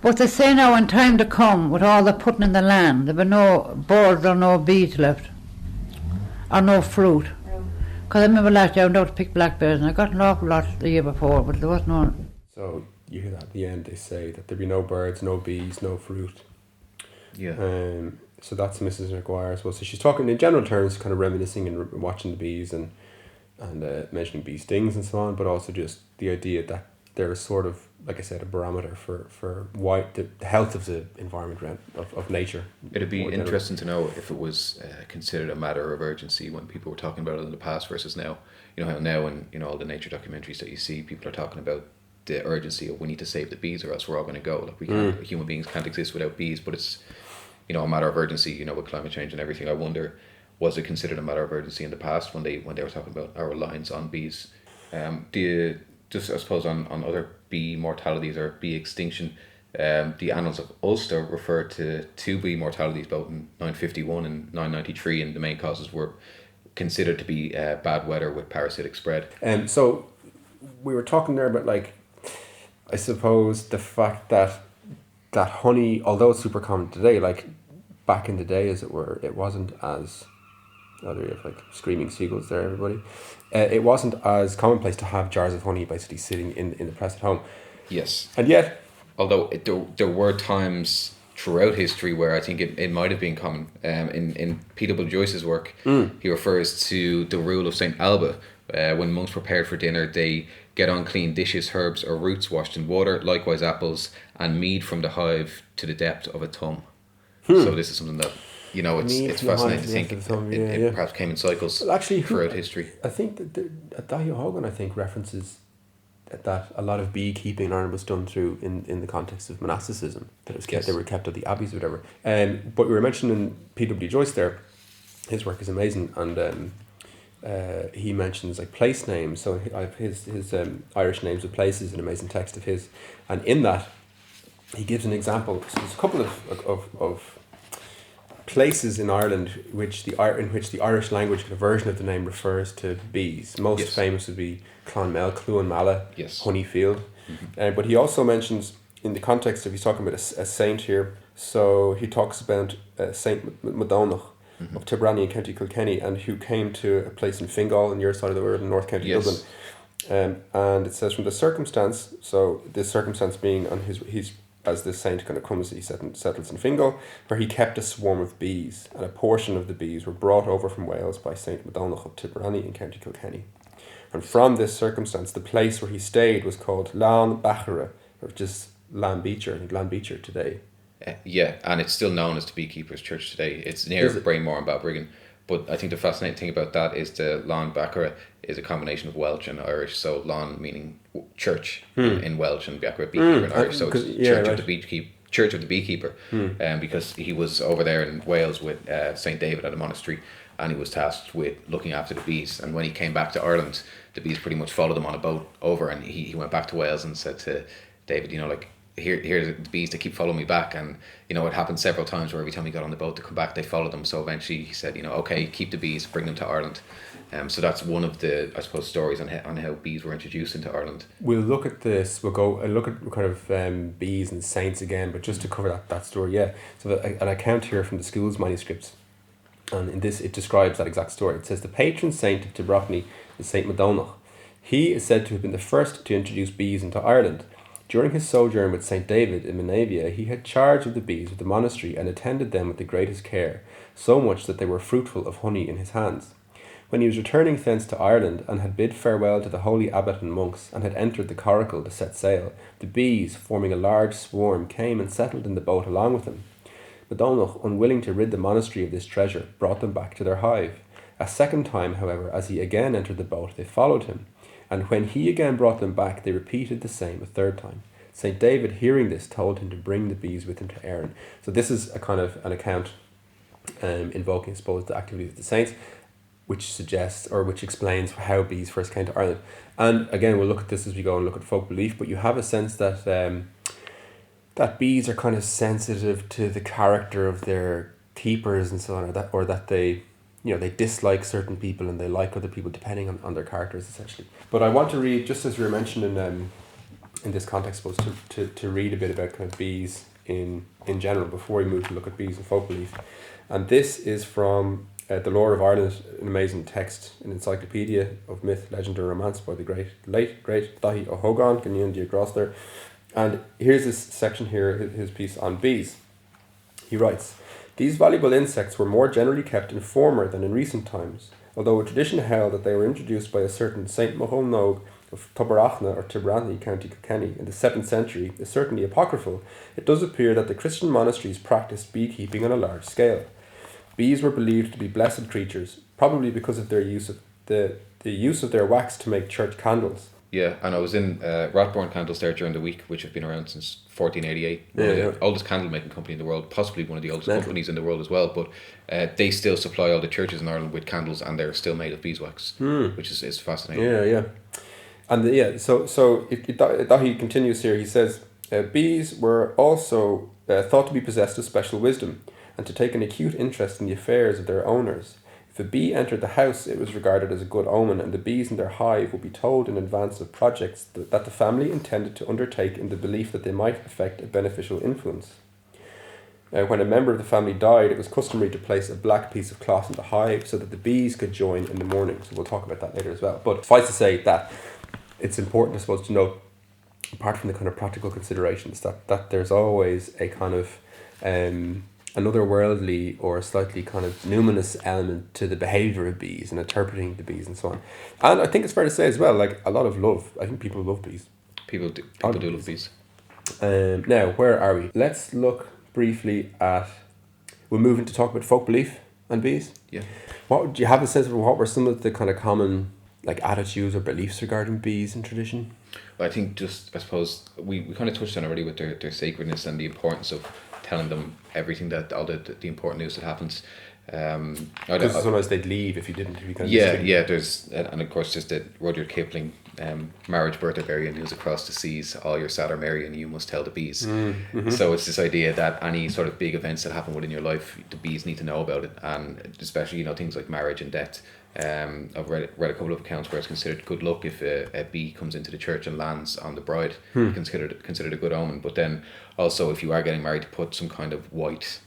But they say now in time to come, with all the putting in the land, there will be no birds or no bees left, or no fruit. Because I remember last year I went out to pick blackberries, and I got an awful lot the year before, but there was no. So you hear that at the end, they say that there'll be no birds, no bees, no fruit. Yeah. So that's Mrs. Maguire as well. So she's talking in general terms, kind of reminiscing and watching the bees and mentioning bee stings and so on, but also just the idea that there is sort of, like I said, a barometer for why the health of the environment of nature. It'd be interesting to know if it was considered a matter of urgency when people were talking about it in the past versus now. How now in all the nature documentaries that you see, people are talking about the urgency of we need to save the bees or else we're all going to go. We can't, human beings can't exist without bees, but it's a matter of urgency. With climate change and everything, I wonder, was it considered a matter of urgency in the past when they were talking about our reliance on bees? Do you just, I suppose, on other bee mortalities or bee extinction, the Annals of Ulster refer to 2 bee mortalities, both in 951 and 993, and the main causes were considered to be bad weather with parasitic spread. So we were talking there about, I suppose, the fact that honey, although it's super common today, back in the day, as it were, it wasn't as... Oh, there you have screaming seagulls there, everybody. It wasn't as commonplace to have jars of honey basically sitting in the press at home. Yes. And yet, although there were times throughout history where I think it might have been common. In P.W. Joyce's work, he refers to the rule of St. Alba. When monks prepared for dinner, they get unclean dishes, herbs or roots washed in water, likewise apples, and mead from the hive to the depth of a thumb. So this is something that, it's fascinating to think it perhaps came in cycles throughout history. I think that Dáithí Ó, I think, references that a lot of beekeeping in Ireland was done through in the context of monasticism, that it was kept, they were kept at the abbeys or whatever. But we were mentioning P.W. Joyce there. His work is amazing, and he mentions like place names. So his Irish names of places, an amazing text of his, and in that he gives an example. So there's a couple of places in Ireland in which the Irish language, a version of the name, refers to bees. Most famous would be Clonmel, Cluanmala, Honeyfield. But he also mentions, in the context of, he's talking about a saint here, so he talks about Saint Madonach of Tibrani in County Kilkenny, and who came to a place in Fingal on your side of the world in North County Dublin. And it says from the circumstance, so this circumstance being on his as this saint kind of comes, he settles in Fingal, where he kept a swarm of bees, and a portion of the bees were brought over from Wales by Saint Madonach of Tibrani in County Kilkenny. And from this circumstance, the place where he stayed was called Lan Bachara, which is Lan Beecher, I think Lan Beecher today. And it's still known as the Beekeepers' Church today. It's near Braemore and Balbriggan. But I think the fascinating thing about that is the Lan Bachara is a combination of Welsh and Irish. So Lan meaning church in Welsh, and Bachara beekeeper in Irish. So it's Church of the Beekeeper. Because he was over there in Wales with St. David at a monastery, and he was tasked with looking after the bees. And when he came back to Ireland, the bees pretty much followed him on a boat over, and he went back to Wales and said to David, here's the bees, they keep following me back. And it happened several times where every time he got on the boat to come back, they followed him. So eventually he said, okay, keep the bees, bring them to Ireland. So that's one of the, I suppose, stories on how bees were introduced into Ireland. We'll look at this, we'll go and look at kind of bees and saints again, but just to cover that story, so an account here from the school's manuscripts, and in this it describes that exact story. It says the patron saint of Tibrachny is Saint Madonach. He is said to have been the first to introduce bees into Ireland. During his sojourn with St. David in Menavia, he had charge of the bees of the monastery and attended them with the greatest care, so much that they were fruitful of honey in his hands. When he was returning thence to Ireland, and had bid farewell to the holy abbot and monks, and had entered the coracle to set sail, the bees, forming a large swarm, came and settled in the boat along with him. Madonach, unwilling to rid the monastery of this treasure, brought them back to their hive. A second time, however, as he again entered the boat, they followed him. And when he again brought them back, they repeated the same a third time. St. David, hearing this, told him to bring the bees with him to Erin. So this is a kind of an account invoking, I suppose, the activities of the saints, which suggests, or which explains how bees first came to Ireland. And again, we'll look at this as we go and look at folk belief, but you have a sense that that bees are kind of sensitive to the character of their keepers and so on, or that they they dislike certain people and they like other people depending on their characters, essentially. But I want to read, just as we were mentioning in this context, I suppose, to read a bit about kind of bees in general before we move to look at bees and folk belief. And this is from The Lore of Ireland, an amazing text, an encyclopedia of myth, legend and romance by the late great Dáithí Ó hÓgáin, Gníon Diagros there. And here's this section here, his piece on bees. He writes, "These valuable insects were more generally kept in former than in recent times, although a tradition held that they were introduced by a certain Saint Mourning of Tobarachna or Tibrani, County Kilkenny, in the 7th century is certainly apocryphal. It does appear that the Christian monasteries practiced beekeeping on a large scale. Bees were believed to be blessed creatures, probably because of their use of the use of their wax to make church candles." Yeah, and I was in Rathbourne Candles there during the week, which have been around since 1488. One of the oldest candle making company in the world, possibly one of the oldest companies in the world as well. But they still supply all the churches in Ireland with candles, and they're still made of beeswax, which is fascinating. Yeah. And so he continues here. He says, bees were also thought to be possessed of special wisdom, and to take an acute interest in the affairs of their owners. If a bee entered the house, it was regarded as a good omen, and the bees in their hive would be told in advance of projects that the family intended to undertake in the belief that they might effect a beneficial influence. When a member of the family died, it was customary to place a black piece of cloth in the hive so that the bees could join in the mourning. So we'll talk about that later as well. But suffice to say that it's important, I suppose, to note apart from the kind of practical considerations, that there's always a kind of another worldly or slightly kind of numinous element to the behaviour of bees and interpreting the bees and so on. And I think it's fair to say as well, like a lot of love. I think people love bees. People do love bees. Now, where are we? Let's look briefly at. We'll move into talk about folk belief and bees. Yeah. What do you have a sense of what were some of the kind of common like attitudes or beliefs regarding bees in tradition? Well, I think I suppose we kind of touched on already with their sacredness and the importance of telling them everything that all the important news that happens. Because sometimes they'd leave if you didn't. If you kind of there's and of course just the Rudyard Kipling marriage birthday burying news across the seas, all your sad are merry and you must tell the bees. Mm-hmm. So it's this idea that any sort of big events that happen within your life, the bees need to know about it, and especially things like marriage and death. I've read a couple of accounts where it's considered good luck if a bee comes into the church and lands on the bride. Considered a good omen. But then also if you are getting married, to put some kind of white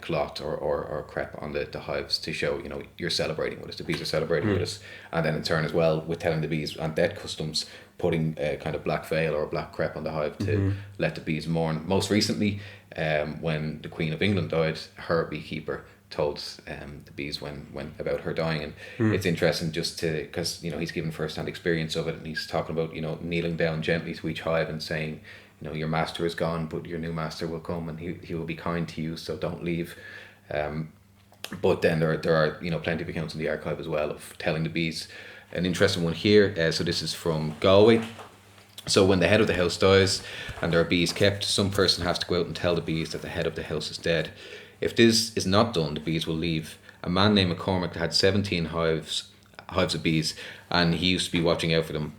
cloth or crepe on the hives to show you're celebrating with us, the bees are celebrating with us. And then in turn as well with telling the bees and dead customs, putting a kind of black veil or a black crepe on the hive to let the bees mourn. Most recently when the Queen of England died, her beekeeper told the bees when about her dying, and it's interesting just to because he's given first-hand experience of it, and he's talking about kneeling down gently to each hive and saying your master is gone, but your new master will come, and he will be kind to you, so don't leave. But then there are plenty of accounts in the archive as well of telling the bees. An interesting one here, so this is from Galway. So when the head of the house dies and there are bees kept, some person has to go out and tell the bees that the head of the house is dead. If this is not done, the bees will leave. A man named McCormick had 17 hives of bees, and he used to be watching out for them.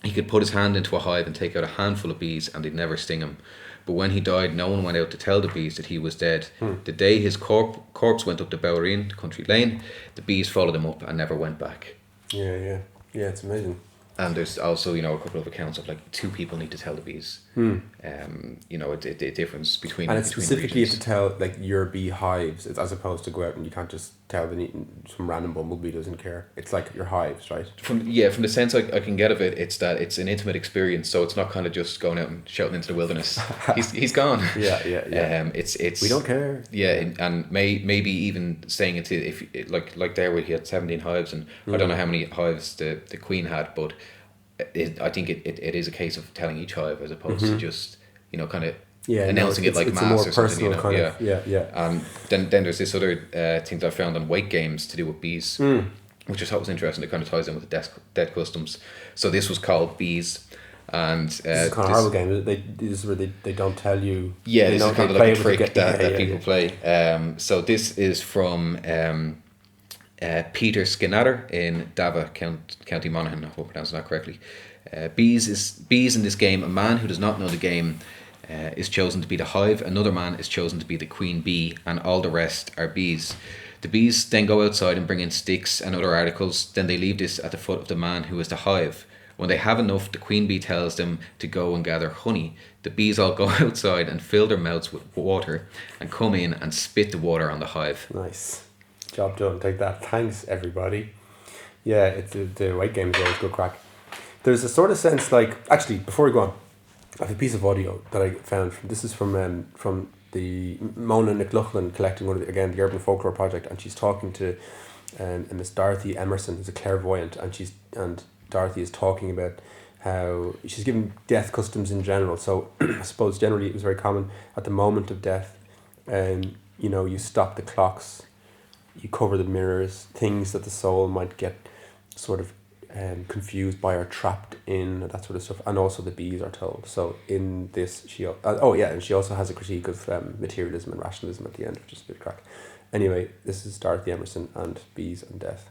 He could put his hand into a hive and take out a handful of bees, and they'd never sting him. But when he died, no one went out to tell the bees that he was dead. The day his corpse went up to Bowreen, the country lane, the bees followed him up and never went back. Yeah, it's amazing. And there's also, a couple of accounts of like 2 people need to tell the bees. A difference between. And it's specifically you have to tell like your beehives, as opposed to go out and you can't just tell some random bumblebee doesn't care. It's like your hives, right? From the sense I can get of it, it's that it's an intimate experience. So it's not kind of just going out and shouting into the wilderness. he's gone. Yeah. It's we don't care. Yeah, and maybe even saying it to if like there where he had 17 hives, and I don't know how many hives the Queen had, but I think it is a case of telling each hive as opposed to just kind of announcing it like mass or something. And then there's this other thing that I found on weight games to do with bees, which I thought was interesting. It kind of ties in with the dead customs. So this was called Bees. And this is kind of horrible game. This is where they don't tell you. Yeah, this is kind of like a trick that people play. So this is from Peter Skinnatter in Dava, County Monaghan. I hope I pronounced that correctly. Bees in this game. A man who does not know the game is chosen to be the hive. Another man is chosen to be the queen bee, and all the rest are bees. The bees then go outside and bring in sticks and other articles. Then they leave this at the foot of the man who is the hive. When they have enough, the queen bee tells them to go and gather honey. The bees all go outside and fill their mouths with water and come in and spit the water on the hive. Nice. Job done. Take that. Thanks, everybody. Yeah, it's the weight game is always good crack. There's a sort of sense like... Actually, before we go on, I have a piece of audio that I found. This is from the Mona McLaughlin collecting, the Urban Folklore Project, and she's talking to Miss Dorothy Emerson, who's a clairvoyant, and Dorothy is talking about how she's given death customs in general. So I suppose generally it was very common at the moment of death, you stop the clocks, you cover the mirrors, things that the soul might get sort of confused by or trapped in, that sort of stuff. And also the bees are told. So in this, and she also has a critique of materialism and rationalism at the end, which is a bit crack. Anyway, this is Dorothy Emerson and Bees and Death.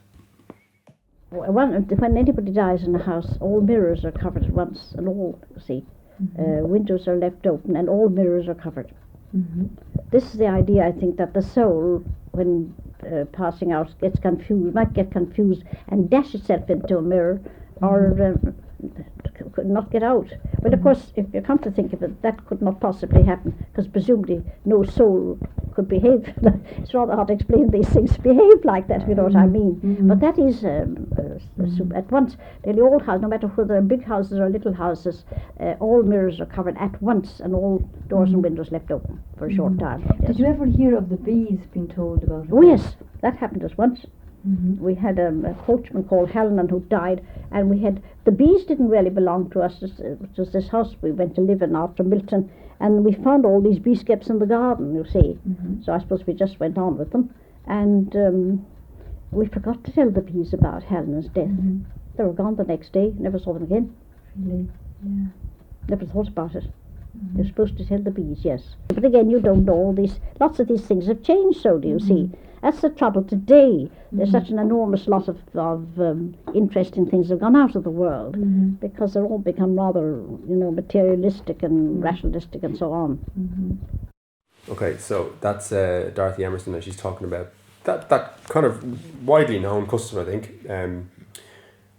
When anybody dies in a house, all mirrors are covered at once, and all, windows are left open, and all mirrors are covered. Mm-hmm. This is the idea, I think, that the soul, when passing out, might get confused and dash itself into a mirror, or could not get out. But of course, if you come to think of it, that could not possibly happen, because presumably no soul could behave. It's rather hard to explain these things behave like that, if you know what I mean. But that is at once. Nearly all houses, no matter whether they're big houses or little houses, all mirrors are covered at once, and all doors and windows left open for a short time. Yes. Did you ever hear of the bees being told about it? Oh yes, that happened to us once. We had a coachman called Tiernan who died, and we had the bees didn't really belong to us. It was this house we went to live in after Milton, and we found all these bee skips in the garden, you see. So I suppose we just went on with them, and we forgot to tell the bees about Helen's death. They were gone the next day. Never saw them again. Really? Yeah. Never thought about it. You're supposed to tell the bees, yes. But again, you don't know all these. Lots of these things have changed. So do you see? That's the trouble today. There's such an enormous lot of interesting things have gone out of the world because they're all become rather, materialistic and rationalistic and so on. Okay, so that's Dáithí Emerson, and she's talking about that kind of widely known custom, I think,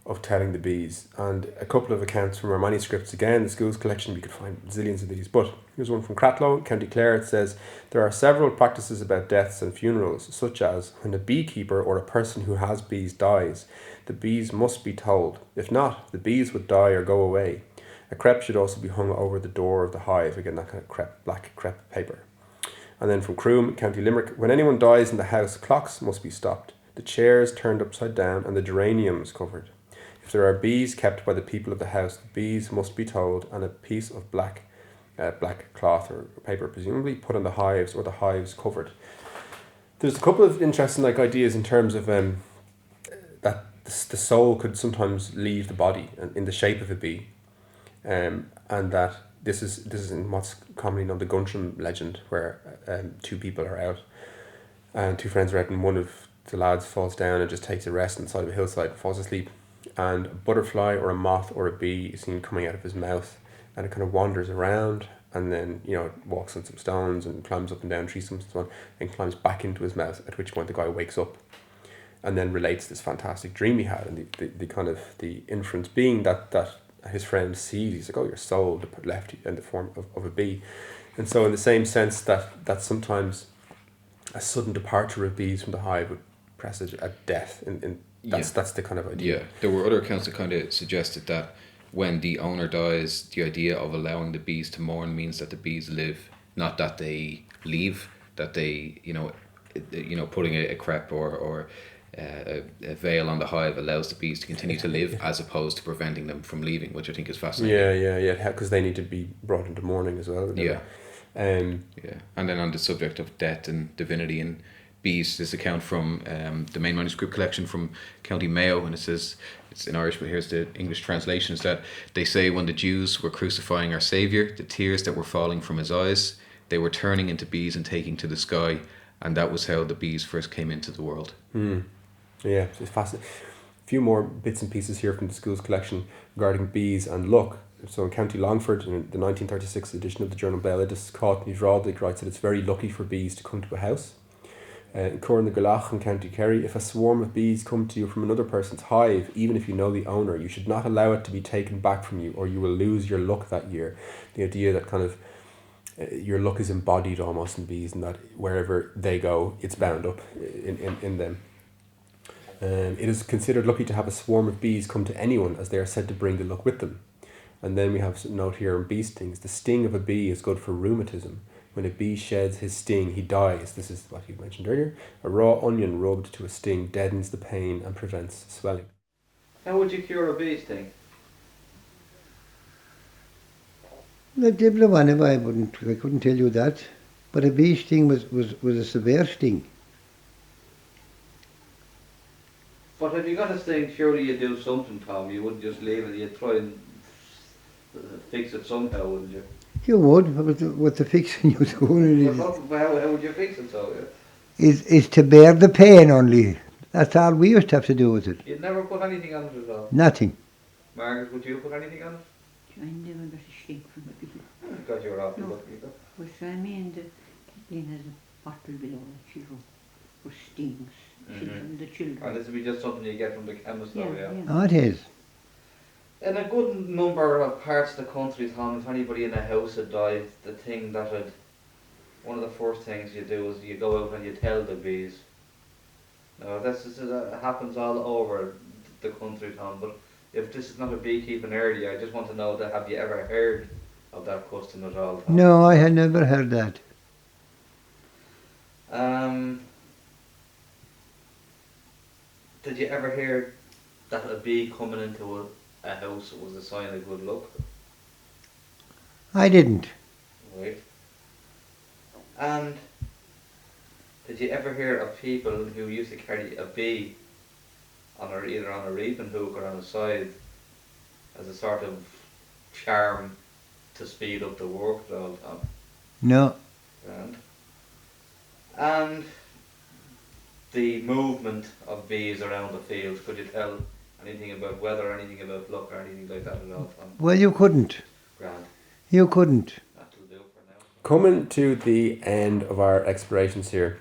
of telling the bees. And a couple of accounts from our manuscripts, again, the school's collection, we could find zillions of these, but here's one from Cratloe, County Clare. It says, there are several practices about deaths and funerals, such as when a beekeeper or a person who has bees dies, the bees must be told. If not, the bees would die or go away. A crepe should also be hung over the door of the hive, again, that kind of crepe, black crepe paper. And then from Croom, County Limerick, when anyone dies in the house, clocks must be stopped, the chairs turned upside down and the geraniums covered. If there are bees kept by the people of the house, the bees must be told, and a piece of black cloth or paper, presumably, put on the hives or the hives covered. There's a couple of interesting ideas in terms of that the soul could sometimes leave the body in the shape of a bee, and that this is in what's commonly known the Guntram legend, where two people are out and two friends are out, and one of the lads falls down and just takes a rest on the side of a hillside and falls asleep. And a butterfly or a moth or a bee is seen coming out of his mouth, and it kind of wanders around, and then it walks on some stones and climbs up and down trees and so on, and climbs back into his mouth, at which point the guy wakes up and then relates this fantastic dream he had, and the kind of the inference being that his friend sees, he's like, oh, your soul left in the form of a bee. And so in the same sense that sometimes a sudden departure of bees from the hive would presage a death that's the kind of idea. Yeah, there were other accounts that kind of suggested that when the owner dies, the idea of allowing the bees to mourn means that the bees live, not that they leave, that they, putting a crepe or a veil on the hive allows the bees to continue to live, as opposed to preventing them from leaving, which I think is fascinating. Yeah, because they need to be brought into mourning as well. Yeah. And then on the subject of death and divinity and bees, this account from the main manuscript collection from County Mayo, and it says, it's in Irish, but here's the English translation, is that they say when the Jews were crucifying our Saviour, the tears that were falling from his eyes, they were turning into bees and taking to the sky, and that was how the bees first came into the world. Yeah, it's fascinating. A few more bits and pieces here from the school's collection regarding bees and luck. So in County Longford, in the 1936 edition of the journal Beilidis, Caught Nivrádig writes that it's very lucky for bees to come to a house. In Corn the Galach in County Kerry, if a swarm of bees come to you from another person's hive, even if you know the owner, you should not allow it to be taken back from you, or you will lose your luck that year. The idea that kind of your luck is embodied almost in bees, and that wherever they go, it's bound up in them. It is considered lucky to have a swarm of bees come to anyone, as they are said to bring the luck with them. And then we have a note here on bee stings. The sting of a bee is good for rheumatism. When a bee sheds his sting, he dies. This is what you mentioned earlier. A raw onion rubbed to a sting deadens the pain and prevents swelling. How would you cure a bee sting? I couldn't tell you that. But a bee sting was a severe sting. But if you got a sting, surely you'd do something, Tom. You wouldn't just leave it. You'd try and fix it somehow, wouldn't you? You would, with the fixing you do. How would you fix it so? Is to bear the pain only. That's all we used to have to do with it. You'd never put anything on it at all? Nothing. Margaret, would you put anything on it? I never got a shake from it. Because you were awfully lucky. Well, I mean, Kathleen has a bottle below the children for stings. The children. And this would be just something you get from the chemist, though, yeah? Oh, it is. In a good number of parts of the country, Tom, if anybody in a house had died, one of the first things you do is you go out and you tell the bees. Now, it happens all over the country, Tom, but if this is not a beekeeping area, I just want to know that have you ever heard of that custom at all, Tom? No, I had never heard that. Did you ever hear that a bee coming into a house was a sign of good luck? I didn't. Right. And did you ever hear of people who used to carry a bee either on a reaping hook or on a side as a sort of charm to speed up the work at all time? No. And the movement of bees around the field, could you tell anything about weather, anything about luck or anything like that at all time? Well, you couldn't. Grand. You couldn't. That'll do for now. Coming to the end of our explorations here,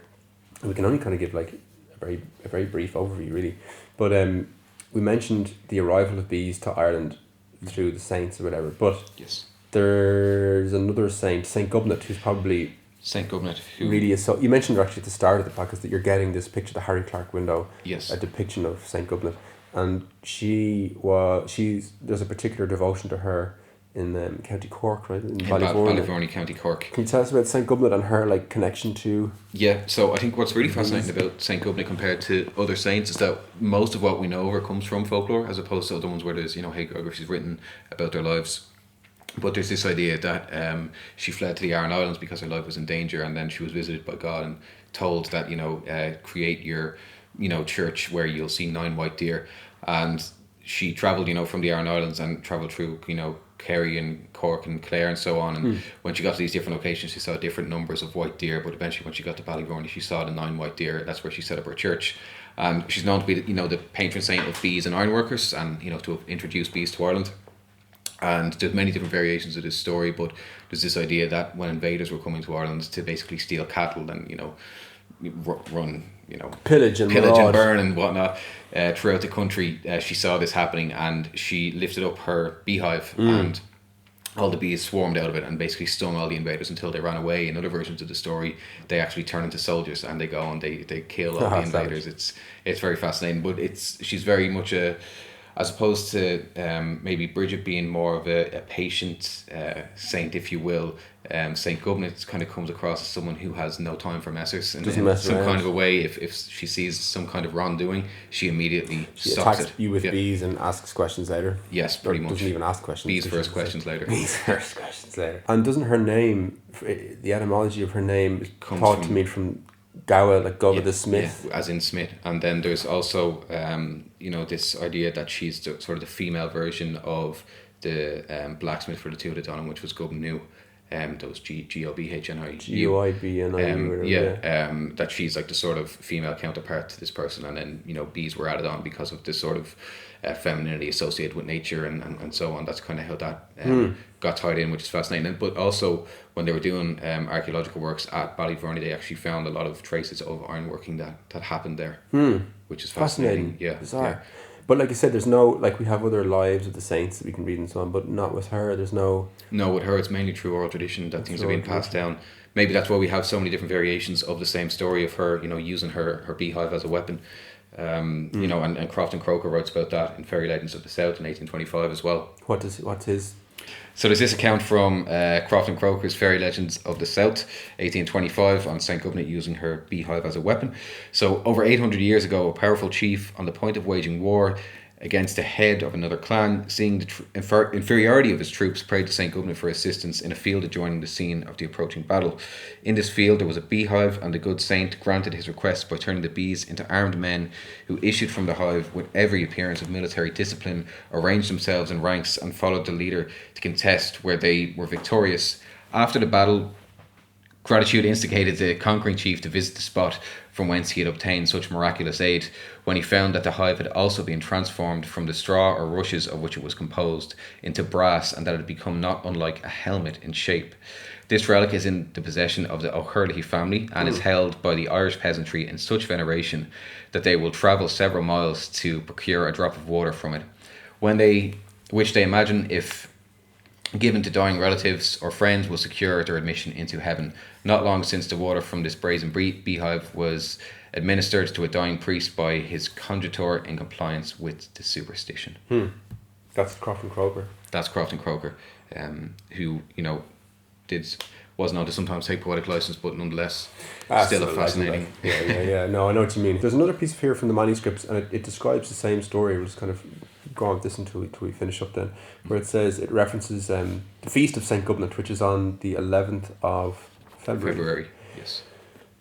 we can only kind of give like a very brief overview really, but we mentioned the arrival of bees to Ireland through the saints or whatever, but Yes. there's another saint, Saint Gubnet, who's probably Saint Gubnet, who really is so. You mentioned actually at the start of the podcast that you're getting this picture, the Harry Clark window, Yes. a depiction of Saint Gubnet, and there's a particular devotion to her in County Cork, right? In Ballyvourney, County Cork. Can you tell us about Saint Gubnet and her like connection to? Yeah, so I think what's really fascinating about Saint Gubnet compared to other saints is that most of what we know of her comes from folklore, as opposed to other ones where there's hagiographies written about their lives. But there's this idea that she fled to the Aran Islands because her life was in danger, and then she was visited by God and told that create your church where you'll see 9 white deer, and she travelled from the Aran Islands and travelled through Kerry and Cork and Clare and so on, and when she got to these different locations she saw different numbers of white deer, but eventually when she got to Ballyvourney she saw the 9 white deer. That's where she set up her church, and she's known to be the patron saint of bees and ironworkers, and to have introduced bees to Ireland. And there's many different variations of this story, but there's this idea that when invaders were coming to Ireland to basically steal cattle and run Pillage and burn and whatnot throughout the country, she saw this happening and she lifted up her beehive and all the bees swarmed out of it and basically stung all the invaders until they ran away. In other versions of the story, they actually turn into soldiers and they go and they kill all the invaders. It's very fascinating, but she's very much as opposed to maybe Bridget being more of a patient saint, if you will, Saint Gubnet kind of comes across as someone who has no time for messers in some kind of a way. If she sees some kind of wrongdoing, she immediately stops attacks it. you with bees and asks questions later. Yes, pretty much. Doesn't even ask questions. Bees first, questions later. Bees first, questions later. And doesn't her name, the etymology of her name, comes thought to mean from Gowa, like Gowa the Smith? Yeah, as in Smith. And then there's also this idea that she's sort of the female version of the blacksmith for the Tuatha Dé Danann, which was Gubnu. That was Gobhni. Goibni. That she's like the sort of female counterpart to this person, and then bees were added on because of this sort of femininity associated with nature and so on. That's kind of how that got tied in, which is fascinating. But also when they were doing archaeological works at Ballyvourney, they actually found a lot of traces of ironworking that happened there, which is fascinating. Yeah, bizarre. Yeah. But like you said, there's no, like we have other lives of the saints that we can read and so on, but not with her. There's no. No, with her it's mainly through oral tradition that things are being passed down. Maybe that's why we have so many different variations of the same story of her, using her beehive as a weapon. And Crofton Croker writes about that in Fairy Legends of the South in 1825 as well. What's his? So there's this account from Crofton Croker's Fairy Legends of the South, 1825, on St. Gubnet using her beehive as a weapon. So over 800 years ago, a powerful chief on the point of waging war against the head of another clan, seeing the inferiority of his troops, prayed to St. Gubnet for assistance in a field adjoining the scene of the approaching battle. In this field there was a beehive, and the good saint granted his request by turning the bees into armed men who issued from the hive with every appearance of military discipline, arranged themselves in ranks and followed the leader to contest where they were victorious. After the battle, gratitude instigated the conquering chief to visit the spot from whence he had obtained such miraculous aid, when he found that the hive had also been transformed from the straw or rushes of which it was composed into brass, and that it had become not unlike a helmet in shape. This relic is in the possession of the O'Hurley family and is held by the Irish peasantry in such veneration that they will travel several miles to procure a drop of water from it. When they which they imagine, if given to dying relatives or friends, will secure their admission into heaven. Not long since the water from this brazen beehive was administered to a dying priest by his conjutor in compliance with the superstition. That's Croft and Croker. That's Croft and Croker, who, you know, was known to sometimes take poetic license, but nonetheless still a fascinating. Yeah. No, I know what you mean. There's another piece of here from the manuscripts, and it describes the same story. We'll just kind of go on with this until we finish up then, where it says, it references the feast of St. Gubnat, which is on the 11th of February. Yes.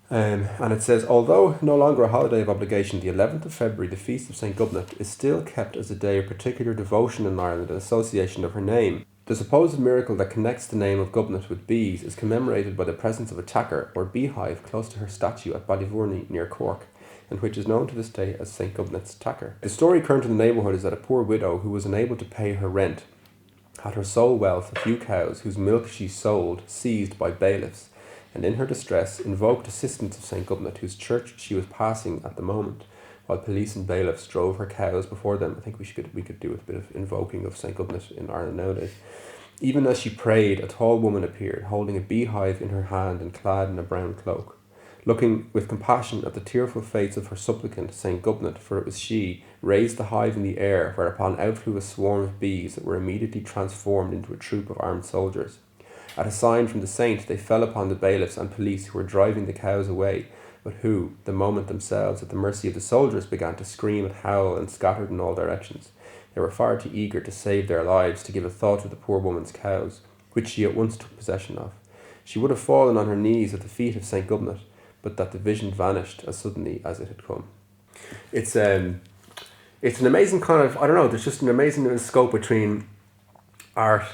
And it says, although no longer a holiday of obligation, the 11th of February, the feast of St. Gubnat, is still kept as a day of particular devotion in Ireland and association of her name. The supposed miracle that connects the name of Gubnat with bees is commemorated by the presence of a tacker or beehive close to her statue at Ballyvourney near Cork, and which is known to this day as St. Gubnat's tacker. The story current in the neighbourhood is that a poor widow who was unable to pay her rent had her sole wealth a few cows whose milk she sold seized by bailiffs, and in her distress invoked assistance of St. Gubnat, whose church she was passing at the moment, while police and bailiffs drove her cows before them. I think we could do a bit of invoking of St. Gubnat in Ireland nowadays. Even as she prayed, a tall woman appeared, holding a beehive in her hand and clad in a brown cloak. Looking with compassion at the tearful face of her supplicant, St. Gubnat, for it was she, raised the hive in the air, whereupon out flew a swarm of bees that were immediately transformed into a troop of armed soldiers. At a sign from the saint, they fell upon the bailiffs and police who were driving the cows away, but who, the moment themselves at the mercy of the soldiers, began to scream and howl and scattered in all directions. They were far too eager to save their lives to give a thought to the poor woman's cows, which she at once took possession of. She would have fallen on her knees at the feet of St. Gubnat, but that the vision vanished as suddenly as it had come. It's an amazing kind of, I don't know, there's just an amazing scope between art,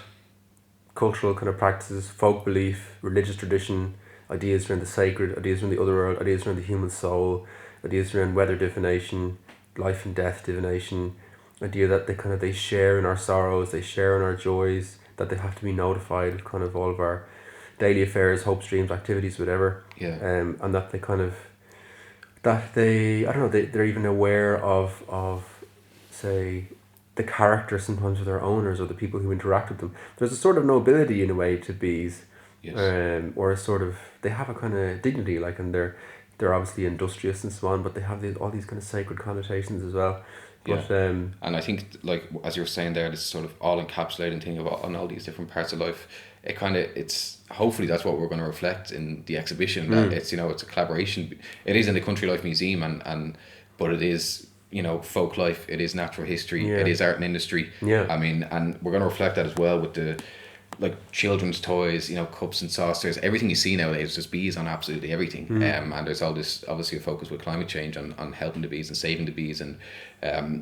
cultural kind of practices, folk belief, religious tradition, ideas around the sacred, ideas around the other world, ideas around the human soul, ideas around weather divination, life and death divination, idea that they share in our sorrows, they share in our joys, that they have to be notified of kind of all of our daily affairs, hopes, dreams, activities, whatever. Yeah. And that they're even aware of say the character sometimes of their owners or the people who interact with them. There's a sort of nobility in a way to bees. Yes. Or a sort of, they have a kind of dignity, like, and they're obviously industrious and so on, but they have all these kind of sacred connotations as well. But, and I think, like, as you were saying there, this sort of all encapsulating thing about on all these different parts of life, it's hopefully that's what we're going to reflect in the exhibition, that it's, you know, it's a collaboration. It is in the Country Life Museum, but it is, you know, folk life, it is natural history, it is art and industry. I mean, and we're going to reflect that as well with the, like, children's toys, you know, cups and saucers, everything you see nowadays, there's bees on absolutely everything. And there's all this, obviously, a focus with climate change on helping the bees and saving the bees, and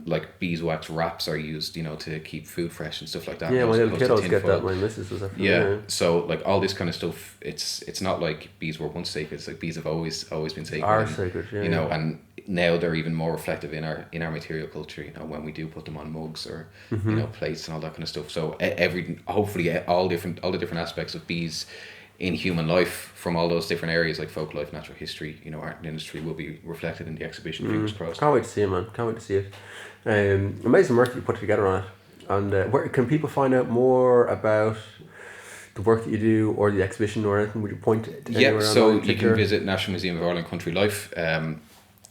like beeswax wraps are used, you know, to keep food fresh and stuff like that. Yeah, my little kiddos get that. My missus was actually. Yeah, so like all this kind of stuff, it's not like bees were once sacred. It's like bees have always been sacred. Are sacred, yeah. You know, and now they're even more reflective in our material culture. You know, when we do put them on mugs or you know, plates and all that kind of stuff. So hopefully all the different aspects of bees in human life from all those different areas, like folk life, natural history, you know, art and industry, will be reflected in the exhibition. Fingers crossed. Can't wait to see it, man. Can't wait to see it. Amazing work that you put together on it. And where can people find out more about the work that you do or the exhibition or anything? Would you point to anywhere? So you can visit National Museum of Ireland Country Life.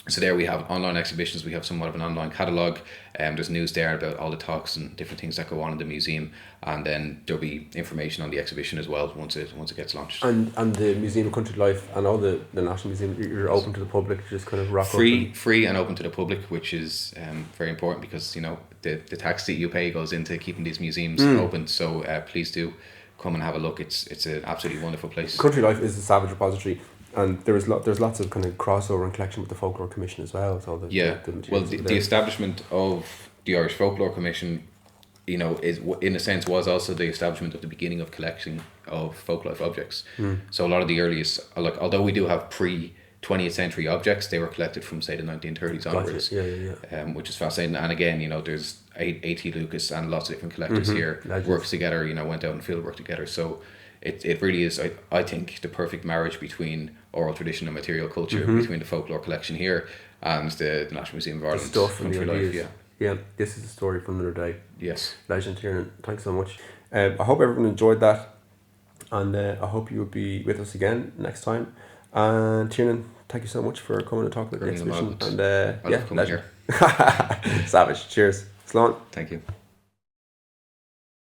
So there we have online exhibitions, we have somewhat of an online catalogue, there's news there about all the talks and different things that go on in the museum, and then there'll be information on the exhibition as well once it gets launched. And the Museum of Country Life and all the National Museum, you're open to the public, just kind of rock free and open to the public, which is very important, because, you know, the tax that you pay goes into keeping these museums open, so please do come and have a look. It's an absolutely wonderful place. Country Life is a savage repository. And there's lots of kind of crossover and collection with the Folklore Commission as well. So the establishment of the Irish Folklore Commission, you know, is in a sense was also the establishment of the beginning of collection of folk life objects. So a lot of the earliest, like, although we do have pre-20th century objects, they were collected from, say, the 1930s onwards. Which is fascinating. And again, you know, there's A.T. Lucas and lots of different collectors here works together. You know, went out and field work together. So it really is, I think, the perfect marriage between oral tradition and material culture, between the folklore collection here and the National Museum of Ireland stuff and the Country Life. Yeah, this is a story for another day. Yes. Legend Tiernan, thanks so much. I hope everyone enjoyed that, and I hope you will be with us again next time. And Tiernan, thank you so much for coming and talking about the Brilliant exhibition. moment. And I love coming legend. Savage. Cheers. Slán. Thank you.